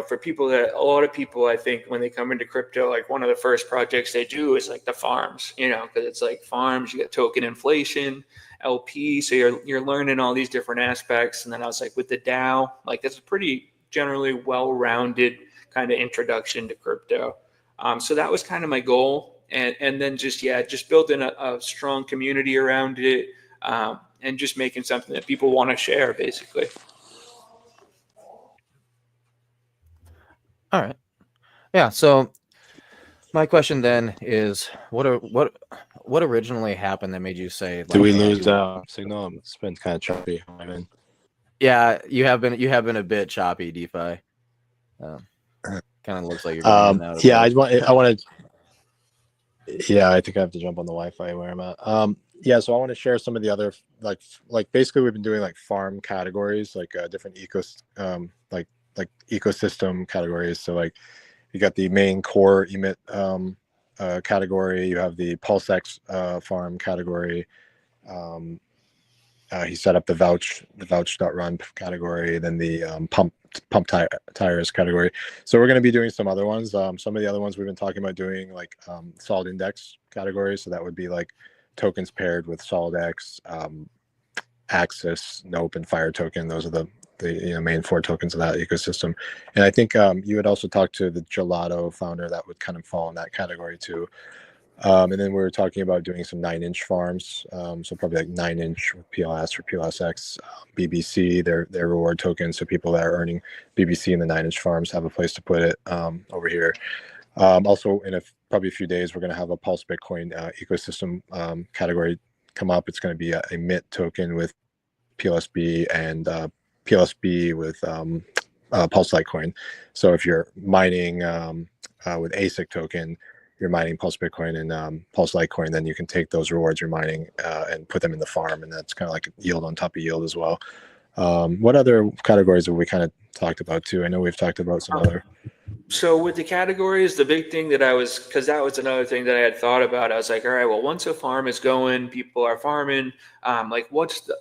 For people a lot of people, I think when they come into crypto, like one of the first projects they do is like the farms, because it's like farms, you get token inflation, LP. So you're learning all these different aspects. And then I was like, with the DAO, like that's a pretty generally well-rounded kind of introduction to crypto. So that was kind of my goal. And then just building a strong community around it, and just making something that people want to share, basically. All right. Yeah. So my question then is, what originally happened that made you say? Like, Did we lose signal? It's been kind of choppy. Yeah, you have been a bit choppy, DeFi. Kind of looks like you're going in and out. Yeah, I wanted. Yeah, I think I have to jump on the Wi-Fi where I'm at. Yeah, so I want to share some of the other like basically we've been doing like farm categories, like different like ecosystem categories. So like you got the main core Emit category, you have the PulseX farm category. He set up the vouch.run category, then the pump tires category. So we're going to be doing some other ones. Some of the other ones we've been talking about doing, like solid index categories. So that would be like tokens paired with SolidX, Axis, Nope, and Fire token. Those are the main 4 tokens of that ecosystem. And I think you had also talked to the Gelato founder that would kind of fall in that category too. And then we were talking about doing some 9-inch farms. So probably like 9-inch with PLS or PLSX, BBC, their reward tokens. So people that are earning BBC in the 9-inch farms have a place to put it over here. Also, in probably a few days, we're going to have a Pulse Bitcoin ecosystem category come up. It's going to be a MIT token with PLSB and PLSB with Pulse Litecoin. So if you're mining with ASIC token, you're mining Pulse Bitcoin and Pulse Litecoin, then you can take those rewards you're mining and put them in the farm, and that's kind of like yield on top of yield as well. What other categories have we kind of talked about too? I know we've talked about some other. So with the categories, the big thing that because that was another thing that I had thought about. I was like, all right, well, once a farm is going, people are farming. Like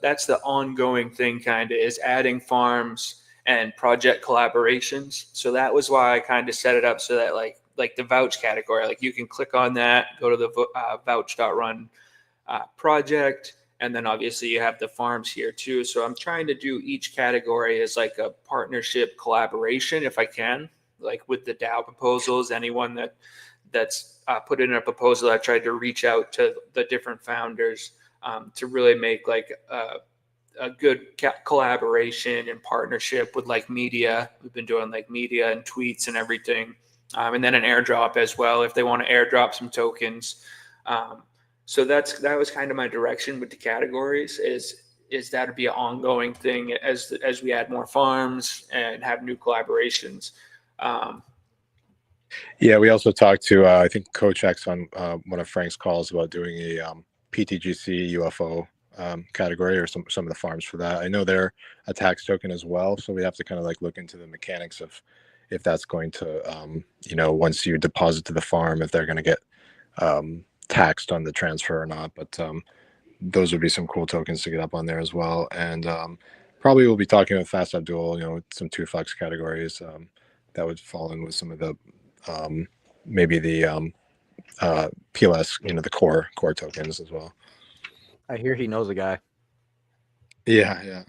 that's the ongoing thing kind of is adding farms and project collaborations. So that was why I kind of set it up so that like the vouch category, like you can click on that, go to the vouch.run project. And then obviously you have the farms here too. So I'm trying to do each category as like a partnership collaboration if I can. Like with the DAO proposals, anyone that's put in a proposal, I tried to reach out to the different founders to really make like a good collaboration and partnership with like media. We've been doing like media and tweets and everything, and then an airdrop as well if they want to airdrop some tokens. So that was kind of my direction with the categories. Is that to be an ongoing thing as we add more farms and have new collaborations. Yeah, we also talked to I think Coach X on one of Frank's calls about doing a PTGC UFO category or some of the farms for that. I know they're a tax token as well, so we have to kind of like look into the mechanics of if that's going to once you deposit to the farm, if they're going to get taxed on the transfer or not. But those would be some cool tokens to get up on there as well. And probably we'll be talking with Fast Abdul, some 2Flex categories that would fall in with some of the maybe the PLS, the core tokens as well. I hear he knows a guy. Yeah.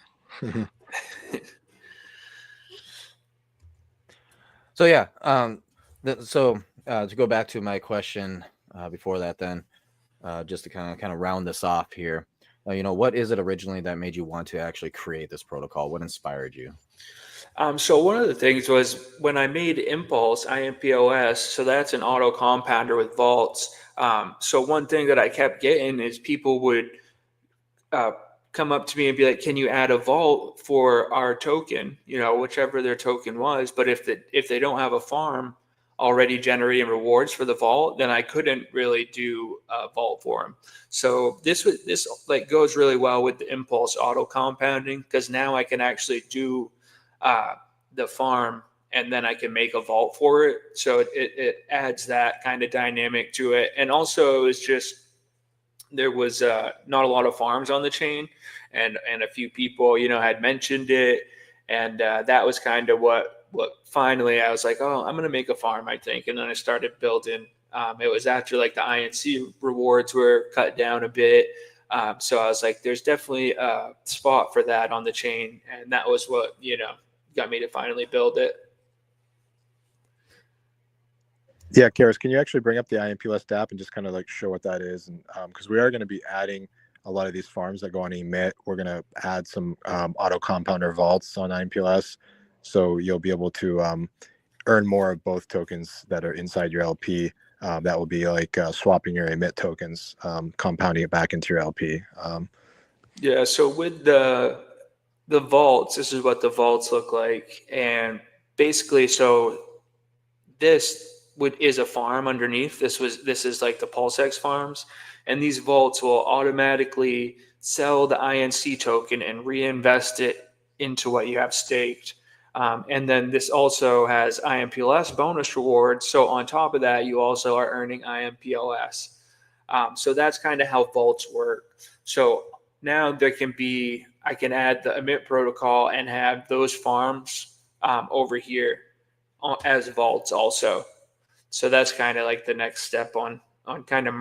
So yeah, to go back to my question before that, then just to kind of round this off here, what is it originally that made you want to actually create this protocol? What inspired you? So one of the things was when I made Impulse, IMPOS, so that's an auto compounder with vaults. So one thing that I kept getting is people would come up to me and be like, can you add a vault for our token, whichever their token was. But if they don't have a farm, already generating rewards for the vault, then I couldn't really do a vault for him. So this like goes really well with the impulse auto compounding, because now I can actually do the farm and then I can make a vault for it. So it adds that kind of dynamic to it. And also it was just, there was not a lot of farms on the chain, and a few people, had mentioned it. And that was kind of what finally I was like, oh, I'm going to make a farm, I think. And then I started building. It was after like the INC rewards were cut down a bit. So I was like, there's definitely a spot for that on the chain. And that was what, got me to finally build it. Yeah, Kairos, can you actually bring up the IMP list app and just kind of like show what that is? And because we are going to be adding a lot of these farms that go on Emit, we're going to add some auto compounder vaults on IMPLS. So you'll be able to earn more of both tokens that are inside your LP. That will be like swapping your Emit tokens, compounding it back into your LP. Yeah, so with the vaults, this is what the vaults look like. And basically, so this is a farm underneath. This is like the PulseX farms. And these vaults will automatically sell the INC token and reinvest it into what you have staked. And then this also has IMPLS bonus rewards. So on top of that, you also are earning IMPLS. So that's kind of how vaults work. So now I can add the Emit protocol and have those farms over here as vaults also. So that's kind of like the next step on kind of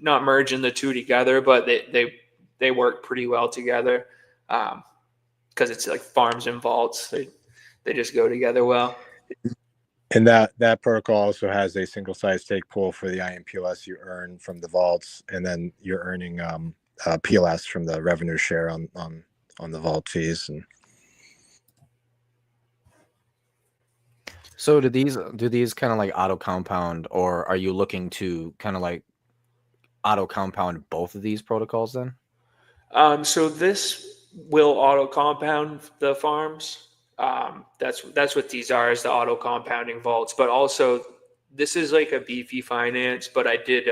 not merging the two together, but they work pretty well together because it's like farms and vaults. They just go together well. And that protocol also has a single size stake pool for the IMPLS you earn from the vaults, and then you're earning PLS from the revenue share on the vault fees. And So do these kind of like auto compound, or are you looking to kind of like auto compound both of these protocols then? So this will auto compound the farms. That's what these are, is the auto compounding vaults. But also this is like a beefy finance, but I did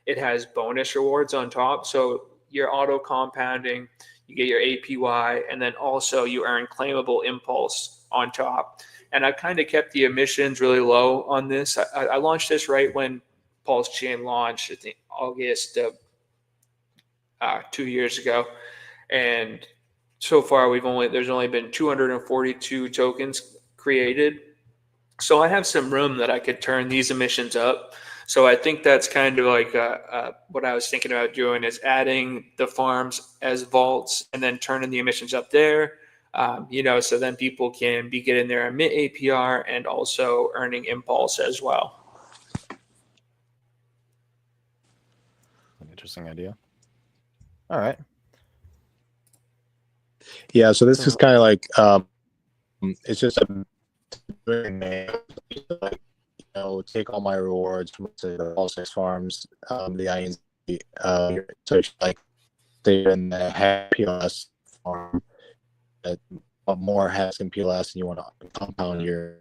it has bonus rewards on top. So you're auto compounding, you get your APY, and then also you earn claimable impulse on top. And I've kind of kept the emissions really low on this. I launched this right when Pulse Chain launched, I think August of 2 years ago. And so far there's only been 242 tokens created. So I have some room that I could turn these emissions up. So I think that's kind of like what I was thinking about doing, is adding the farms as vaults and then turning the emissions up there. So then people can be getting their Emit APR and also earning impulse as well. An interesting idea. All right. yeah, so this is kind of like it's just take all my rewards from the PulseX farms, the INC, so like they're in the PLS farm that more has in PLS and you want to compound your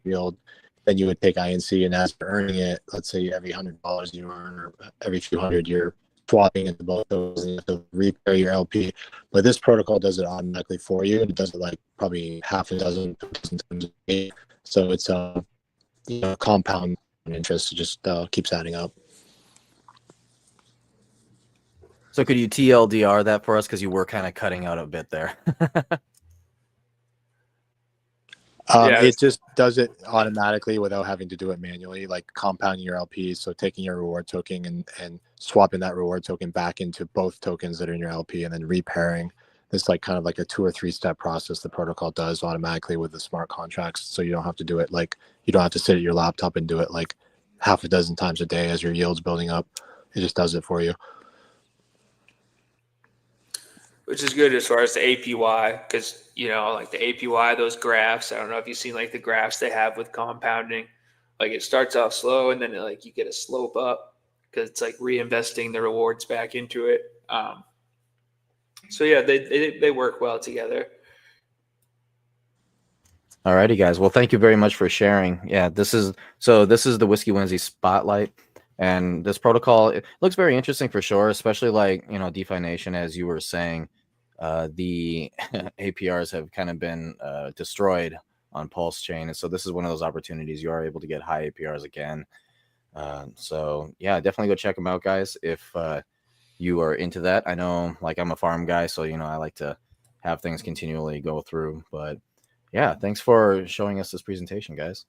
yield, then you would take INC, and as you're earning it, let's say every $100 you earn, or every few hundred, you're swapping into both those and you have to repair your LP. But this protocol does it automatically for you, and it does it like probably half a dozen times a day. So it's compound interest. It just keeps adding up. So could you TLDR that for us, because you were kind of cutting out a bit there? It just does it automatically without having to do it manually, like compounding your LPs. So taking your reward token and swapping that reward token back into both tokens that are in your LP, and then repairing. This like kind of like a 2 or 3 step process the protocol does automatically with the smart contracts. So you don't have to do it you don't have to sit at your laptop and do it like half a dozen times a day as your yield's building up. It just does it for you. Which is good as far as the APY, because like the APY, those graphs, I don't know if you've seen like the graphs they have with compounding, like it starts off slow and then you get a slope up because it's like reinvesting the rewards back into it. So yeah, they work well together. Alrighty, guys. Well, thank you very much for sharing. Yeah, this is the Whiskey Wednesday spotlight, and this protocol, it looks very interesting for sure, especially like, you know, DeFi as you were saying, the APRs have kind of been destroyed on Pulse Chain, and so this is one of those opportunities you are able to get high APRs again. So yeah, definitely go check them out, guys, if you are into that. I know, like, I'm a farm guy, so you know I like to have things continually go through, but yeah, thanks for showing us this presentation, guys.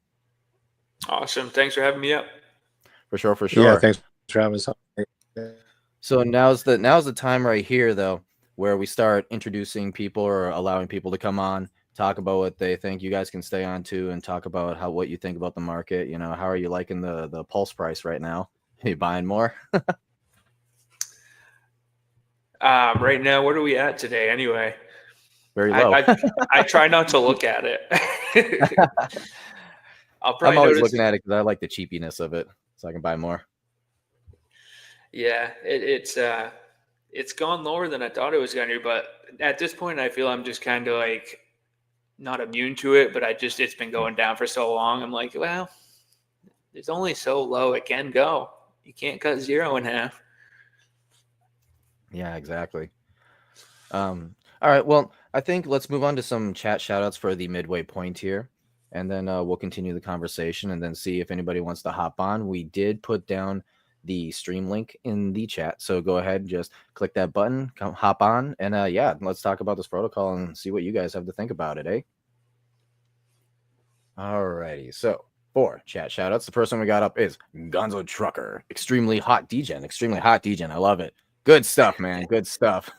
Awesome. Thanks for having me up. For sure. Yeah, thanks for having us. So now's the time right here, though, where we start introducing people or allowing people to come on, talk about what they think. You guys can stay on too and talk about what you think about the market. You know, how are you liking the pulse price right now? Are you buying more? Right now, what are we at today anyway? Very low. I try not to look at it. I'm always looking at it because I like the cheapiness of it, so I can buy more. Yeah, it's gone lower than I thought it was going to, but at this point, I feel I'm just kind of like not immune to it. But it's been going down for so long. I'm like, well, it's only so low it can go. You can't cut 0 in half. Yeah, exactly. All right, well, I think let's move on to some chat shoutouts for the midway point here, and then we'll continue the conversation and then see if anybody wants to hop on. We did put down the stream link in the chat, so go ahead and just click that button, come hop on, and yeah, let's talk about this protocol and see what you guys have to think about it, eh? Alrighty, so for chat shoutouts, the first one we got up is Gonzo Trucker, extremely hot degen. I love it. Good stuff, man. Good stuff.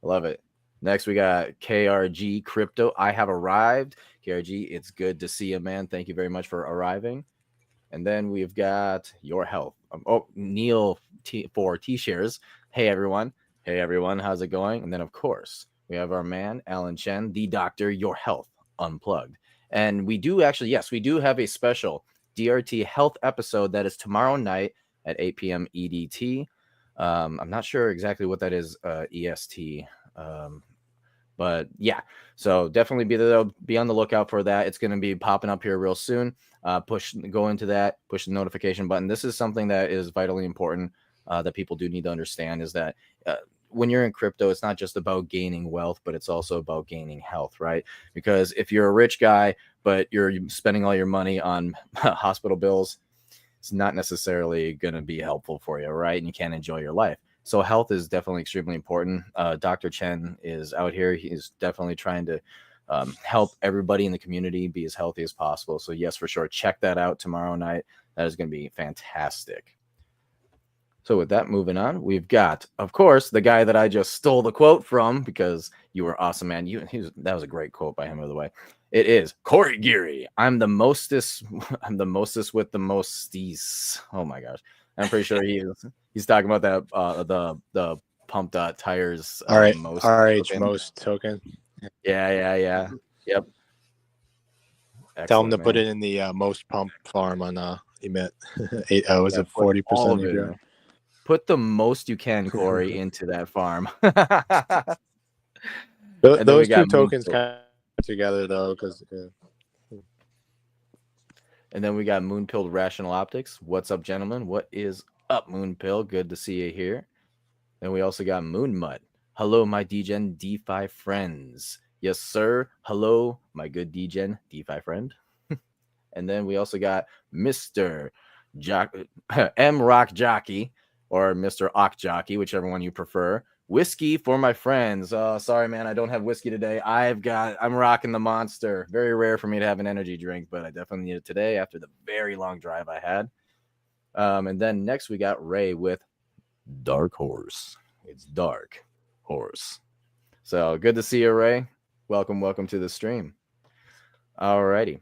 Love it. Next, we got KRG Crypto. I have arrived. KRG, it's good to see you, man. Thank you very much for arriving. And then we've got Your Health. Neil for T-Shares. Hey, everyone. How's it going? And then, of course, we have our man, Alan Chen, the doctor, Your Health Unplugged. And we do actually, yes, we do have a special DRT health episode that is tomorrow night at 8 p.m. EDT. I'm not sure exactly what that is, EST. But yeah, so definitely be on the lookout for that. It's going to be popping up here real soon. Go into that, push the notification button. This is something that is vitally important that people do need to understand, is that when you're in crypto, it's not just about gaining wealth, but it's also about gaining health, right? Because if you're a rich guy, but you're spending all your money on hospital bills, it's not necessarily going to be helpful for you, right? And you can't enjoy your life. So health is definitely extremely important. Dr. Chen is out here. He's definitely trying to help everybody in the community be as healthy as possible. So yes, for sure, check that out tomorrow night. That is going to be fantastic. So with that, moving on, we've got, of course, the guy that I just stole the quote from, because you were awesome, man. That was a great quote by him, by the way. It is Corey Geary. I'm the mostest with the mosties. Oh my gosh. I'm pretty sure he's talking about that the pumped tires. Most token. Yeah. Yep. Excellent, tell him to man. put it in the most pump farm on Emit. Was it 40%? Put the most you can, Corey, into that farm. Those two tokens kind of together though, because. Yeah. And then we got Moonpill Rational Optics. What's up, gentlemen? What is up, Moonpill? Good to see you here. Then we also got Moonmut. Hello, my DGen DeFi friends. Yes, sir. Hello, my good DGen DeFi friend. And then we also got Mr. M Rock Jockey, or Mr. Ock Jockey, whichever one you prefer. Whiskey for my friends. Sorry, man, I don't have whiskey today. I'm rocking the Monster. Very rare for me to have an energy drink, but I definitely need it today after the very long drive I had. And then next we got Ray with Dark Horse. It's Dark Horse. So good to see you, Ray. Welcome to the stream. Alrighty.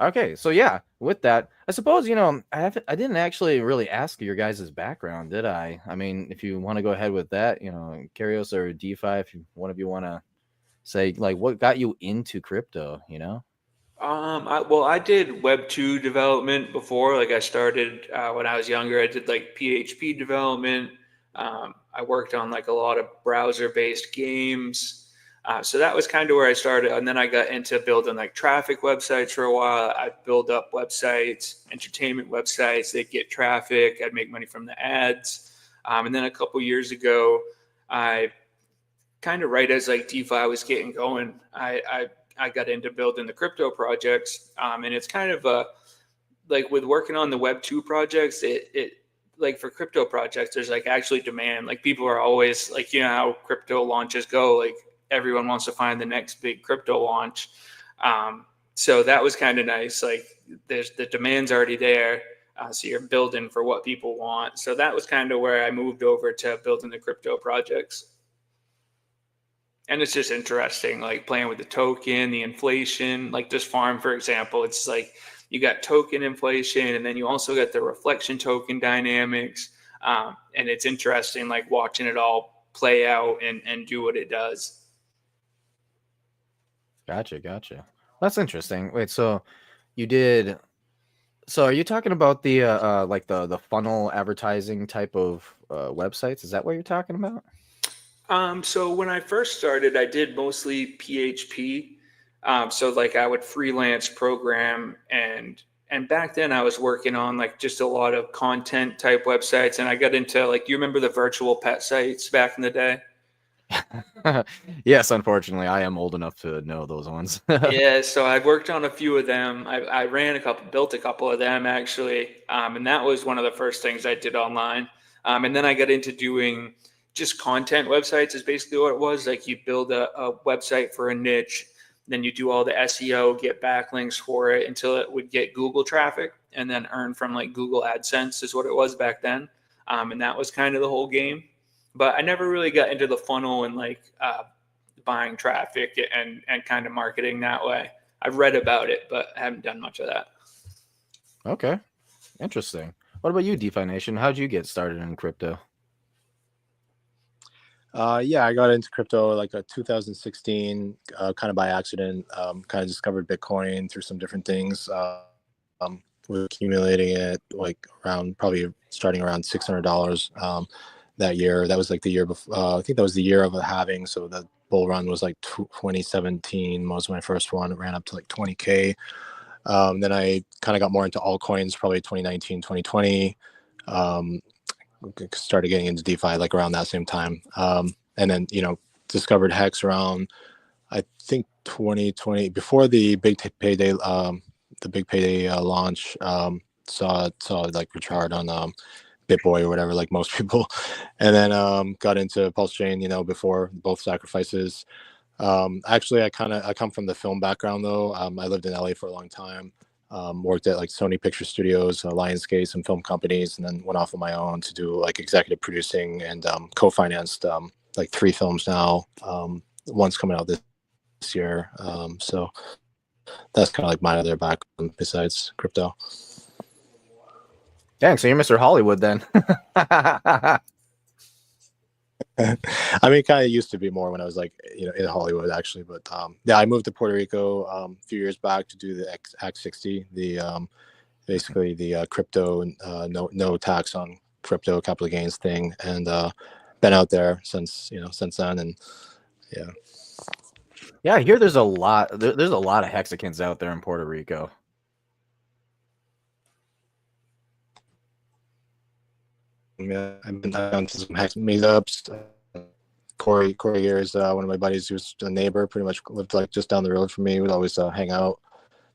Okay, so yeah, with that, I suppose, I didn't actually really ask your guys' background, did I? I mean, if you want to go ahead with that, Kairos or DeFi, if one of you want to say, like, what got you into crypto, I did Web 2 development before. Like, I started when I was younger. I did like PHP development. I worked on like a lot of browser-based games. So that was kind of where I started. And then I got into building like traffic websites for a while. I'd build up websites, entertainment websites. They'd get traffic. I'd make money from the ads. And then a couple years ago, I kind of right as like DeFi was getting going, I got into building the crypto projects. And it's kind of like with working on the Web 2 projects, it like for crypto projects, there's like actually demand. Like people are always like, you know how crypto launches go, like everyone wants to find the next big crypto launch. So that was kind of nice. Like the demand's already there. So you're building for what people want. So that was kind of where I moved over to building the crypto projects. And it's just interesting, like playing with the token, the inflation, like this farm, for example, it's like you got token inflation and then you also got the reflection token dynamics. And it's interesting, like watching it all play out and do what it does. Gotcha. That's interesting. Wait, so you did. So are you talking about the like the funnel advertising type of websites? Is that what you're talking about? So when I first started, I did mostly PHP. So like I would freelance program and back then I was working on like just a lot of content type websites, and I got into like, you remember the virtual pet sites back in the day? Yes, unfortunately, I am old enough to know those ones. Yeah, so I've worked on a few of them. I built a couple of them actually, and that was one of the first things I did online. And then I got into doing just content websites is basically what it was. Like you build a website for a niche, then you do all the SEO, get backlinks for it until it would get Google traffic, and then earn from like Google AdSense is what it was back then. And that was kind of the whole game. But I never really got into the funnel and like buying traffic and kind of marketing that way. I've read about it, but I haven't done much of that. Okay, interesting. What about you, DefiNation? How'd you get started in crypto? Yeah, I got into crypto like 2016, kind of by accident. Kind of discovered Bitcoin through some different things. Was accumulating it like around probably starting around $600 that year. That was like the year before. I think that was the year of a halving. So the bull run was like 2017 was my first one. It ran up to like 20K. Then I kind of got more into altcoins, probably 2019, 2020. Started getting into DeFi like around that same time. And then, discovered Hex around, I think 2020, before the big payday launch. Saw like Richard on BitBoy or whatever, like most people, and then got into Pulse Chain, before both sacrifices. Actually, I come from the film background though. I lived in LA for a long time. Worked at like Sony Picture Studios, Lionsgate, some film companies, and then went off on my own to do like executive producing and co-financed like 3 films now. One's coming out this year. So that's kind of like my other background besides crypto. Dang, so you're Mr. Hollywood then. I mean, kind of used to be more when I was like, in Hollywood actually, but yeah, I moved to Puerto Rico a few years back to do the X60, the basically the crypto and no tax on crypto capital gains thing, and been out there since then, and yeah. Yeah, I hear there's a lot. There's a lot of hexagons out there in Puerto Rico. Yeah, I've been down to some Hex Meetups. Corey here is one of my buddies who's a neighbor, pretty much lived like just down the road from me. We'd always hang out,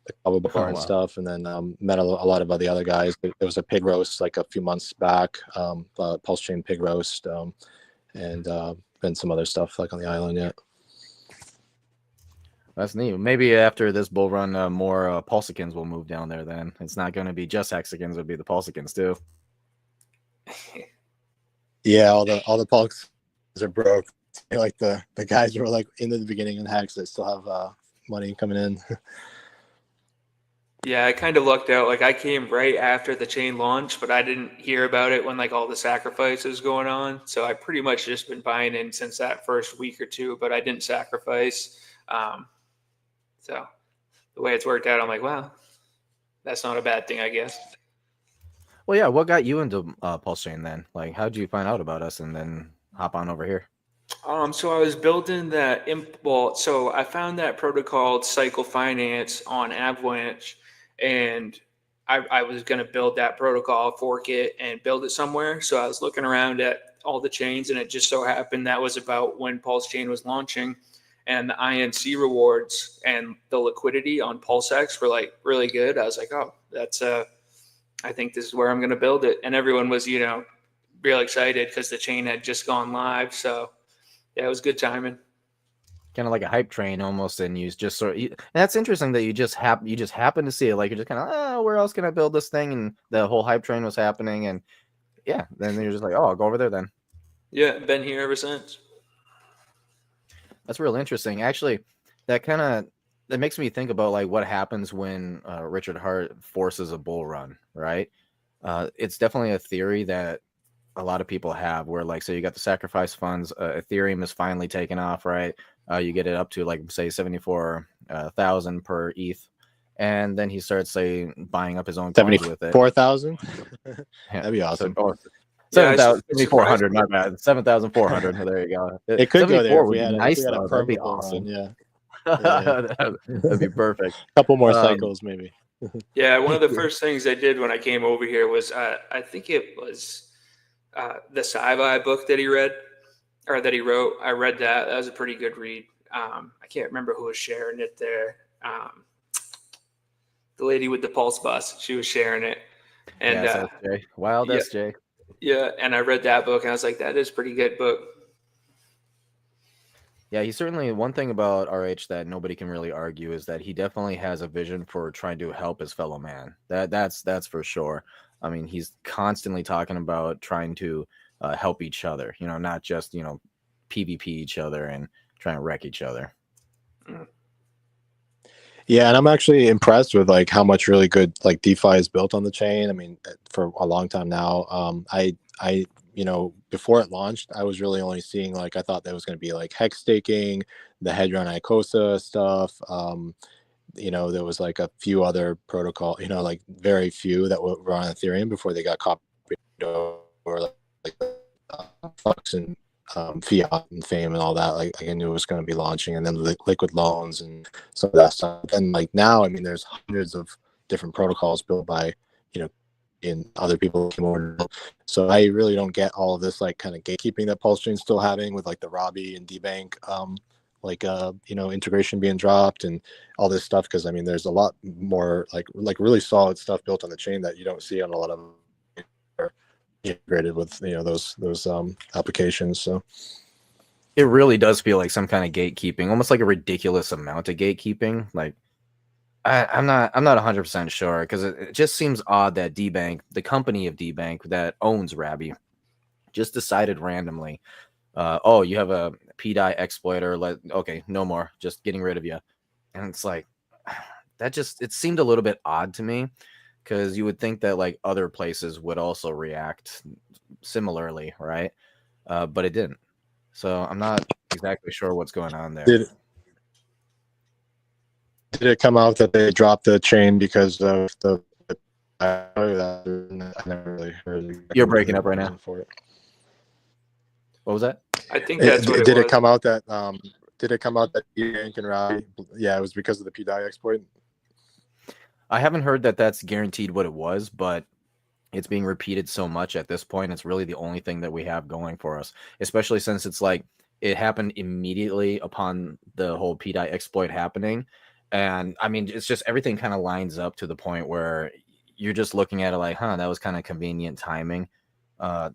the Cabo Bar and stuff, and then met a lot of the other guys. There was a pig roast like a few months back, Pulse Chain pig roast, and been some other stuff like on the island yet. That's neat. Maybe after this bull run, more Pulsicans will move down there. Then it's not going to be just hexagons; it'll be the Pulsicans too. Yeah, all the Pulks are broke. Like the guys who were like in the beginning in Hex that still have money coming in. Yeah, I kind of lucked out. Like I came right after the chain launch, but I didn't hear about it when like all the sacrifices going on. So I pretty much just been buying in since that first week or two, but I didn't sacrifice. So the way it's worked out, I'm like, wow, that's not a bad thing, I guess. Well, yeah. What got you into Pulse Chain then? Like, how'd you find out about us and then hop on over here? So I was building that so I found that protocol Cycle Finance on Avalanche, and I was going to build that protocol, fork it, and build it somewhere. So I was looking around at all the chains, and it just so happened that was about when Pulse Chain was launching, and the INC rewards and the liquidity on PulseX were like really good. I was like, oh, that's I think this is where I'm going to build it, and everyone was real excited because the chain had just gone live. So yeah, it was good timing. Kind of like a hype train almost, and you just sort of, and that's interesting that you just happen to see it. Like, you're just kind of, oh, where else can I build this thing? And the whole hype train was happening, and yeah, then you're just like, oh, I'll go over there then. Yeah, been here ever since. That's real interesting. Actually, that makes me think about like what happens when Richard Hart forces a bull run, right? It's definitely a theory that a lot of people have, where like, so you got the sacrifice funds, Ethereum is finally taken off, right? You get it up to like, say, 74,000 per ETH, and then he starts buying up his own coins with it. 74,000. Yeah. That'd be awesome. 7,400, my bad. 7,400. There you go. It could go there if we had nice. a That'd be perma bull awesome. run, That'd be perfect. A couple more cycles, maybe. Yeah, one of the first things I did when I came over here was I think it was the sci-fi book that he read or that he wrote. I read that. That was a pretty good read. I can't remember who was sharing it there. The lady with the pulse bus, she was sharing it. And SJ. Wild yeah, SJ. Yeah, and I read that book and I was like, that is a pretty good book. Yeah, he certainly, one thing about RH that nobody can really argue is that he definitely has a vision for trying to help his fellow man. That's for sure. I mean, he's constantly talking about trying to help each other, not just, PvP each other and trying to wreck each other. Yeah, and I'm actually impressed with like how much really good like DeFi is built on the chain. I mean, for a long time now, I before it launched, I was really only seeing like, I thought that was going to be like hex staking, the Hedron Icosa stuff. There was like a few other protocol, like very few that were on Ethereum before they got copied over like Flux and Fiat and Fame and all that. Like I knew it was going to be launching, and then liquid loans and some of that stuff. And like now, I mean, there's hundreds of different protocols built by in other people. So I really don't get all of this like kind of gatekeeping that Pulse Chain's still having with like the Robbie and DBank integration being dropped and all this stuff, because I mean there's a lot more like really solid stuff built on the chain that you don't see on a lot of integrated with those applications. So it really does feel like some kind of gatekeeping, almost like a ridiculous amount of gatekeeping. Like I'm not 100% sure, because it just seems odd that DBank, the company of DBank that owns Rabby, just decided randomly, oh, you have a PDI exploiter, okay, no more, just getting rid of you. And it's like, it seemed a little bit odd to me, because you would think that like other places would also react similarly, right? But it didn't. So I'm not exactly sure what's going on there. Did it come out that they dropped the chain because of the I never really heard. You're breaking up right now. For it. What was that? I think that's what did it come out that did it come out that DBank and Rally? Yeah, it was because of the PDI exploit. I haven't heard that that's guaranteed what it was, but it's being repeated so much at this point. It's really the only thing that we have going for us, especially since it's like it happened immediately upon the whole PDI exploit happening. And I mean, it's just everything kind of lines up to the point where you're just looking at it like, that was kind of convenient timing. I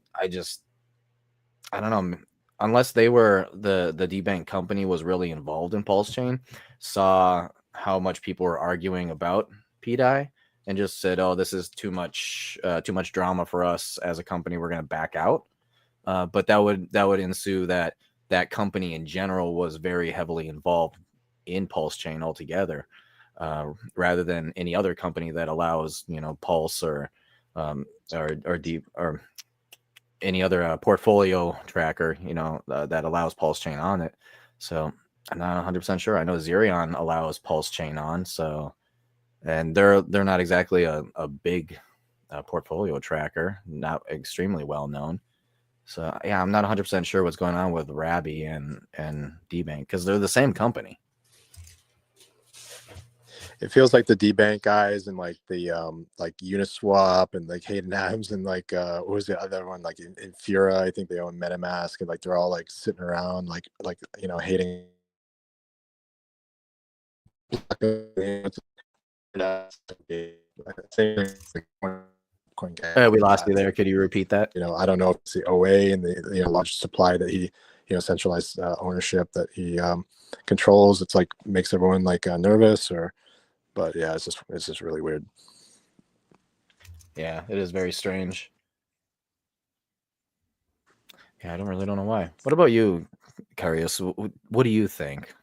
don't know, unless they were the DBank company was really involved in Pulse Chain, saw how much people were arguing about PDI and just said, oh, this is too much drama for us as a company, we're going to back out. But that would ensue that company in general was very heavily involved in Pulse Chain altogether, rather than any other company that allows Pulse or any other portfolio tracker that allows Pulse Chain on it. So I'm not 100% sure. I know Zerion allows Pulse Chain on, so, and they're not exactly a big portfolio tracker, not extremely well known. So yeah, I'm not 100% sure what's going on with Rabby and DBank because they're the same company. It feels like the DBank guys and like the like Uniswap and like Hayden Adams and like what was the other one, like Infura, I think they own MetaMask, and like they're all like sitting around like hating. We lost you there. Could you repeat that? I don't know if it's the OA and the large supply that he centralized ownership that he controls. It's like makes everyone like nervous, but yeah, it's just really weird. Yeah, it is very strange. Yeah, I don't know why. What about you, Kairos? What do you think?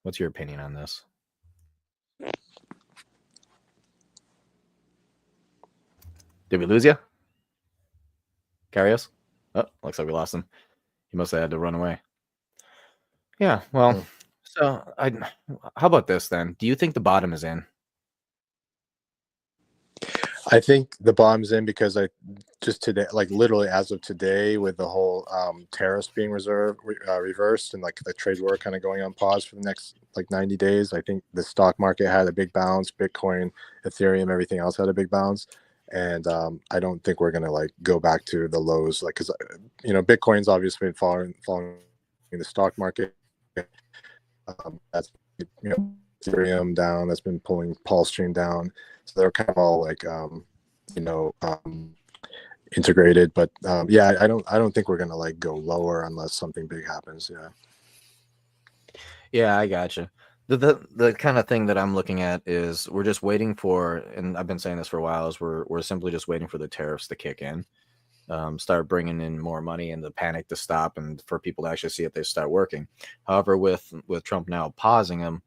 What's your opinion on this? Did we lose you? Kairos? Oh, looks like we lost him. He must have had to run away. Yeah, well, so how about this then? Do you think the bottom is in? I think the bottom's in because just today, like literally as of today, with the whole tariffs being reversed and like the trade war kind of going on pause for the next like 90 days, I think the stock market had a big bounce. Bitcoin, Ethereum, everything else had a big bounce. And I don't think we're going to like go back to the lows, like, because Bitcoin's obviously been following the stock market. That's Ethereum down. That's been pulling Pulse Chain down. So they're kind of all like integrated. But yeah, I don't think we're gonna like go lower unless something big happens. Yeah, I gotcha. The kind of thing that I'm looking at is we're just waiting for, and I've been saying this for a while, is we're simply just waiting for the tariffs to kick in, start bringing in more money and the panic to stop, and for people to actually see if they start working. However, with Trump now pausing them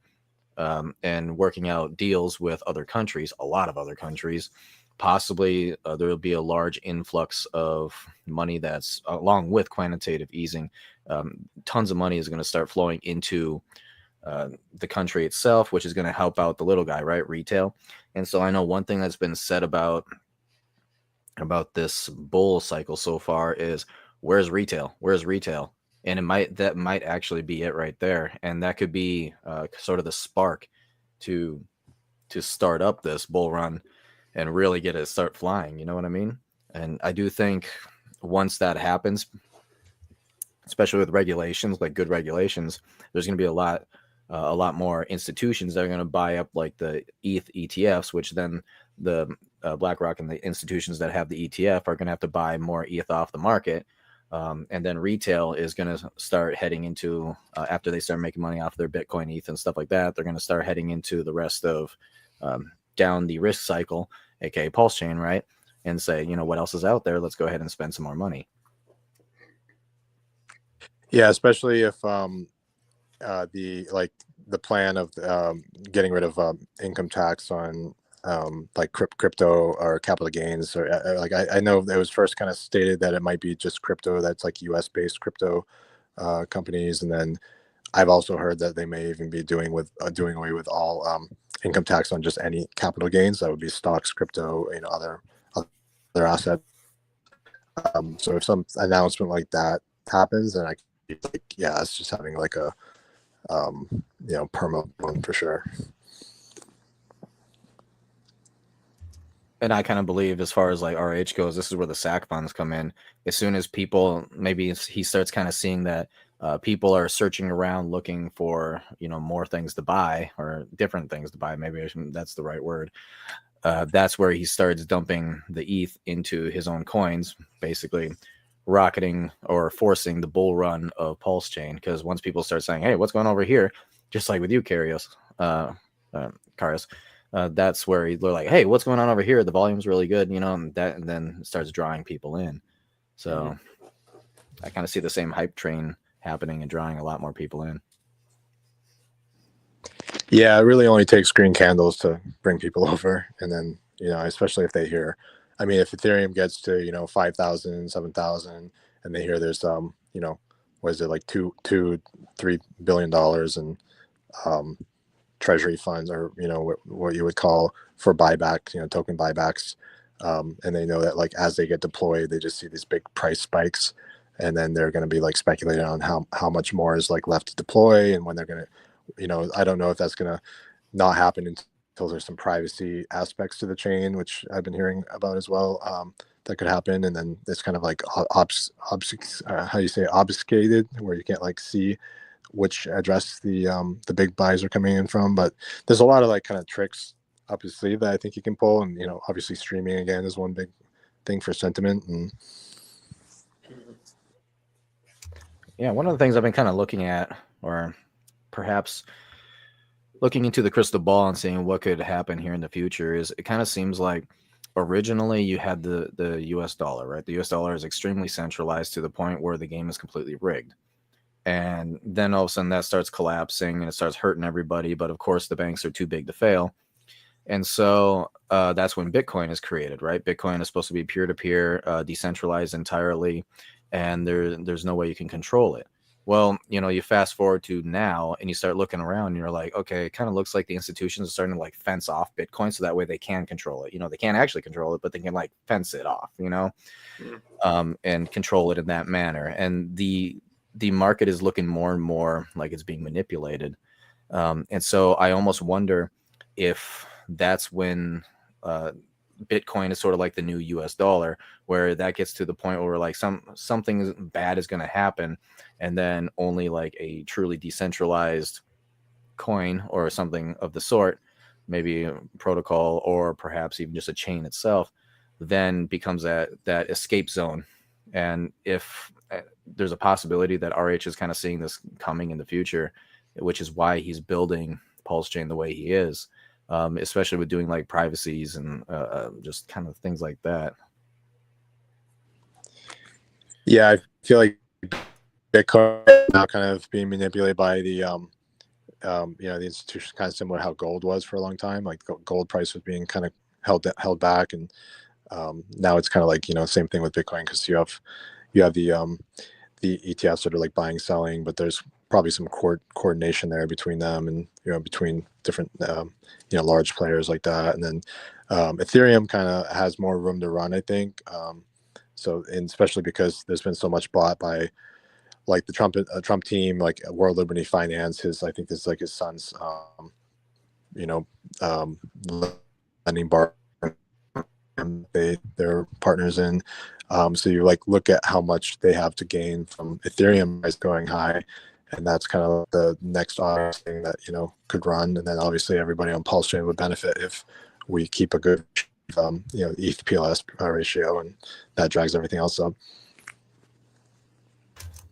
and working out deals with other countries, a lot of other countries, possibly there will be a large influx of money that's, along with quantitative easing, tons of money is going to start flowing into the country itself, which is going to help out the little guy, right? Retail. And so I know one thing that's been said about this bull cycle so far is, where's retail? And that might actually be it right there. And that could be sort of the spark to start up this bull run and really get it start flying. You know what I mean? And I do think once that happens, especially with regulations, like good regulations, there's going to be a lot more institutions that are going to buy up like the ETH ETFs, which then the BlackRock and the institutions that have the ETF are going to have to buy more ETH off the market. And then retail is going to start heading into, after they start making money off their Bitcoin, ETH, and stuff like that, they're going to start heading into the rest of down the risk cycle, aka Pulse Chain, right? And say, what else is out there? Let's go ahead and spend some more money. Yeah, especially if the plan of getting rid of income tax on like crypto or capital gains, or like I know it was first kind of stated that it might be just crypto, that's like US based crypto companies, and then I've also heard that they may even be doing away with all income tax on just any capital gains. That would be stocks, crypto, other assets. So if some announcement like that happens, then it's just having like a perma one for sure. And I kind of believe, as far as like RH goes, this is where the SAC funds come in. As soon as people, maybe he starts kind of seeing that people are searching around looking for, more things to buy, or different things to buy. Maybe that's the right word. That's where he starts dumping the ETH into his own coins, basically rocketing or forcing the bull run of Pulse Chain. Because once people start saying, hey, what's going on over here? Just like with you, Kairos, that's where they're like, hey, what's going on over here? The volume's really good, and then it starts drawing people in. So I kind of see the same hype train happening and drawing a lot more people in. Yeah, it really only takes green candles to bring people over. And then, especially if they hear, if Ethereum gets to, 5,000, 7,000, and they hear there's, what is it, like $3 billion in treasury funds, or, what you would call for buyback, token buybacks. And they know that like as they get deployed, they just see these big price spikes. and then they're going to be like speculating on how much more is like left to deploy and when they're going to, I don't know if that's going to not happen until there's some privacy aspects to the chain, which I've been hearing about as well. That could happen, and then it's kind of like obfuscated, where you can't like see which address the big buys are coming in from. But there's a lot of like kind of tricks up his sleeve that I think he can pull, and obviously streaming again is one big thing for sentiment. And yeah, one of the things I've been kind of looking at, or perhaps looking into the crystal ball and seeing what could happen here in the future, is it kind of seems like originally you had the US dollar, right? The US dollar is extremely centralized to the point where the game is completely rigged. And then all of a sudden that starts collapsing and it starts hurting everybody. But of course the banks are too big to fail. And so that's when Bitcoin is created, right? Bitcoin is supposed to be peer-to-peer, decentralized entirely, and there's no way you can control it. Well, you fast forward to now and you start looking around and you're like, okay, it kind of looks like the institutions are starting to like fence off Bitcoin so that way they can control it. They can't actually control it, but they can like fence it off, and control it in that manner. And the market is looking more and more like it's being manipulated. And so I almost wonder if that's when Bitcoin is sort of like the new US dollar, where that gets to the point where like something bad is going to happen, and then only like a truly decentralized coin or something of the sort, maybe a protocol or perhaps even just a chain itself, then becomes that escape zone. And if there's a possibility that RH is kind of seeing this coming in the future, which is why he's building Pulse Chain the way he is, especially with doing like privacies and just kind of things like that. yeah, I feel like Bitcoin is now kind of being manipulated by the the institution, kind of similar to how gold was for a long time. Like gold price was being kind of held back, and now it's kind of like same thing with Bitcoin, because you have the ETFs that are like buying, selling, but there's probably some coordination there between them, and between different large players like that. And then Ethereum kind of has more room to run, I think. And especially because there's been so much bought by like the Trump team, like World Liberty Finance. I think this is like his son's lending bar. They're partners in. So you like look at how much they have to gain from Ethereum price going high, and that's kind of the next obvious thing that could run. And then obviously everybody on Pulse Chain would benefit if we keep a good ETH PLS ratio, and that drags everything else up.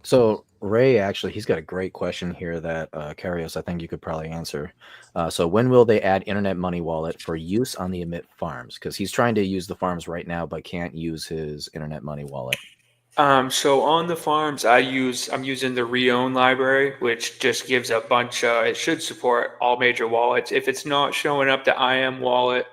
So Ray, actually, he's got a great question here that Kairos, I think you could probably answer. So when will they add Internet Money Wallet for use on the Emit farms? Because he's trying to use the farms right now, but can't use his Internet Money Wallet. So on the farms, I'm using the Reown library, which just gives a bunch. It should support all major wallets. If it's not showing up the IM wallet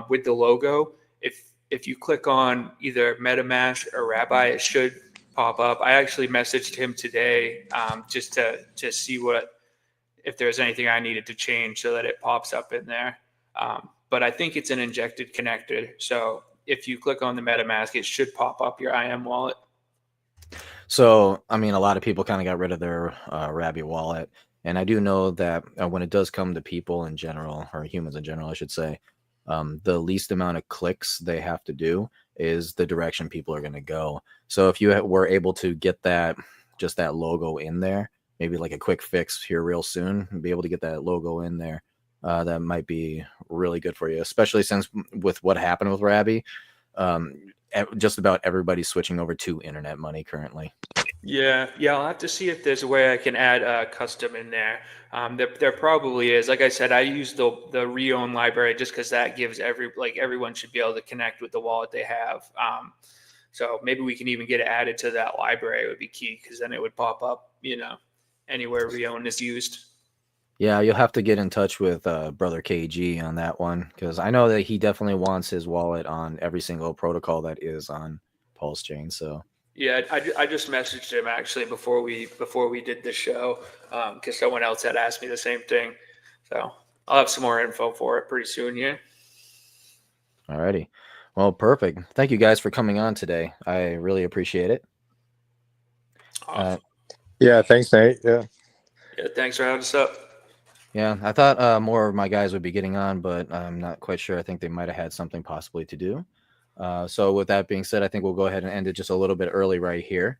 with the logo, if you click on either MetaMask or Rabbi, it should pop up. I actually messaged him today just to see if there's anything I needed to change so that it pops up in there. But I think it's an injected connector. So if you click on the MetaMask, it should pop up your IM wallet. So, I mean, a lot of people kind of got rid of their Rabbi wallet. And I do know that when it does come to people in general, or humans in general, I should say, the least amount of clicks they have to do is the direction people are going to go. So if you were able to get just that logo in there, maybe like a quick fix here real soon, and be able to get that logo in there, that might be really good for you, especially since with what happened with Rabbi, just about everybody's switching over to Internet Money currently. Yeah, I'll have to see if there's a way I can add custom in there. There probably is. Like I said, I use the Reown library just because that gives everyone should be able to connect with the wallet they have. So maybe we can even get it added to that library. It would be key, because then it would pop up, anywhere Reown is used. Yeah, you'll have to get in touch with Brother KG on that one, because I know that he definitely wants his wallet on every single protocol that is on Pulse Chain. So yeah, I just messaged him actually before we did the show, because someone else had asked me the same thing. So I'll have some more info for it pretty soon. Yeah. Alrighty. Well, perfect. Thank you guys for coming on today. I really appreciate it. Awesome. Yeah, thanks, Nate. Yeah. Yeah, thanks for having us up. Yeah, I thought more of my guys would be getting on, but I'm not quite sure. I think they might have had something possibly to do. So with that being said, I think we'll go ahead and end it just a little bit early right here.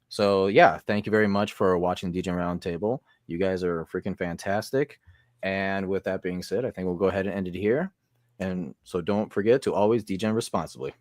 So yeah, thank you very much for watching DJ Roundtable. You guys are freaking fantastic. And with that being said, I think we'll go ahead and end it here. And so don't forget to always DJ responsibly.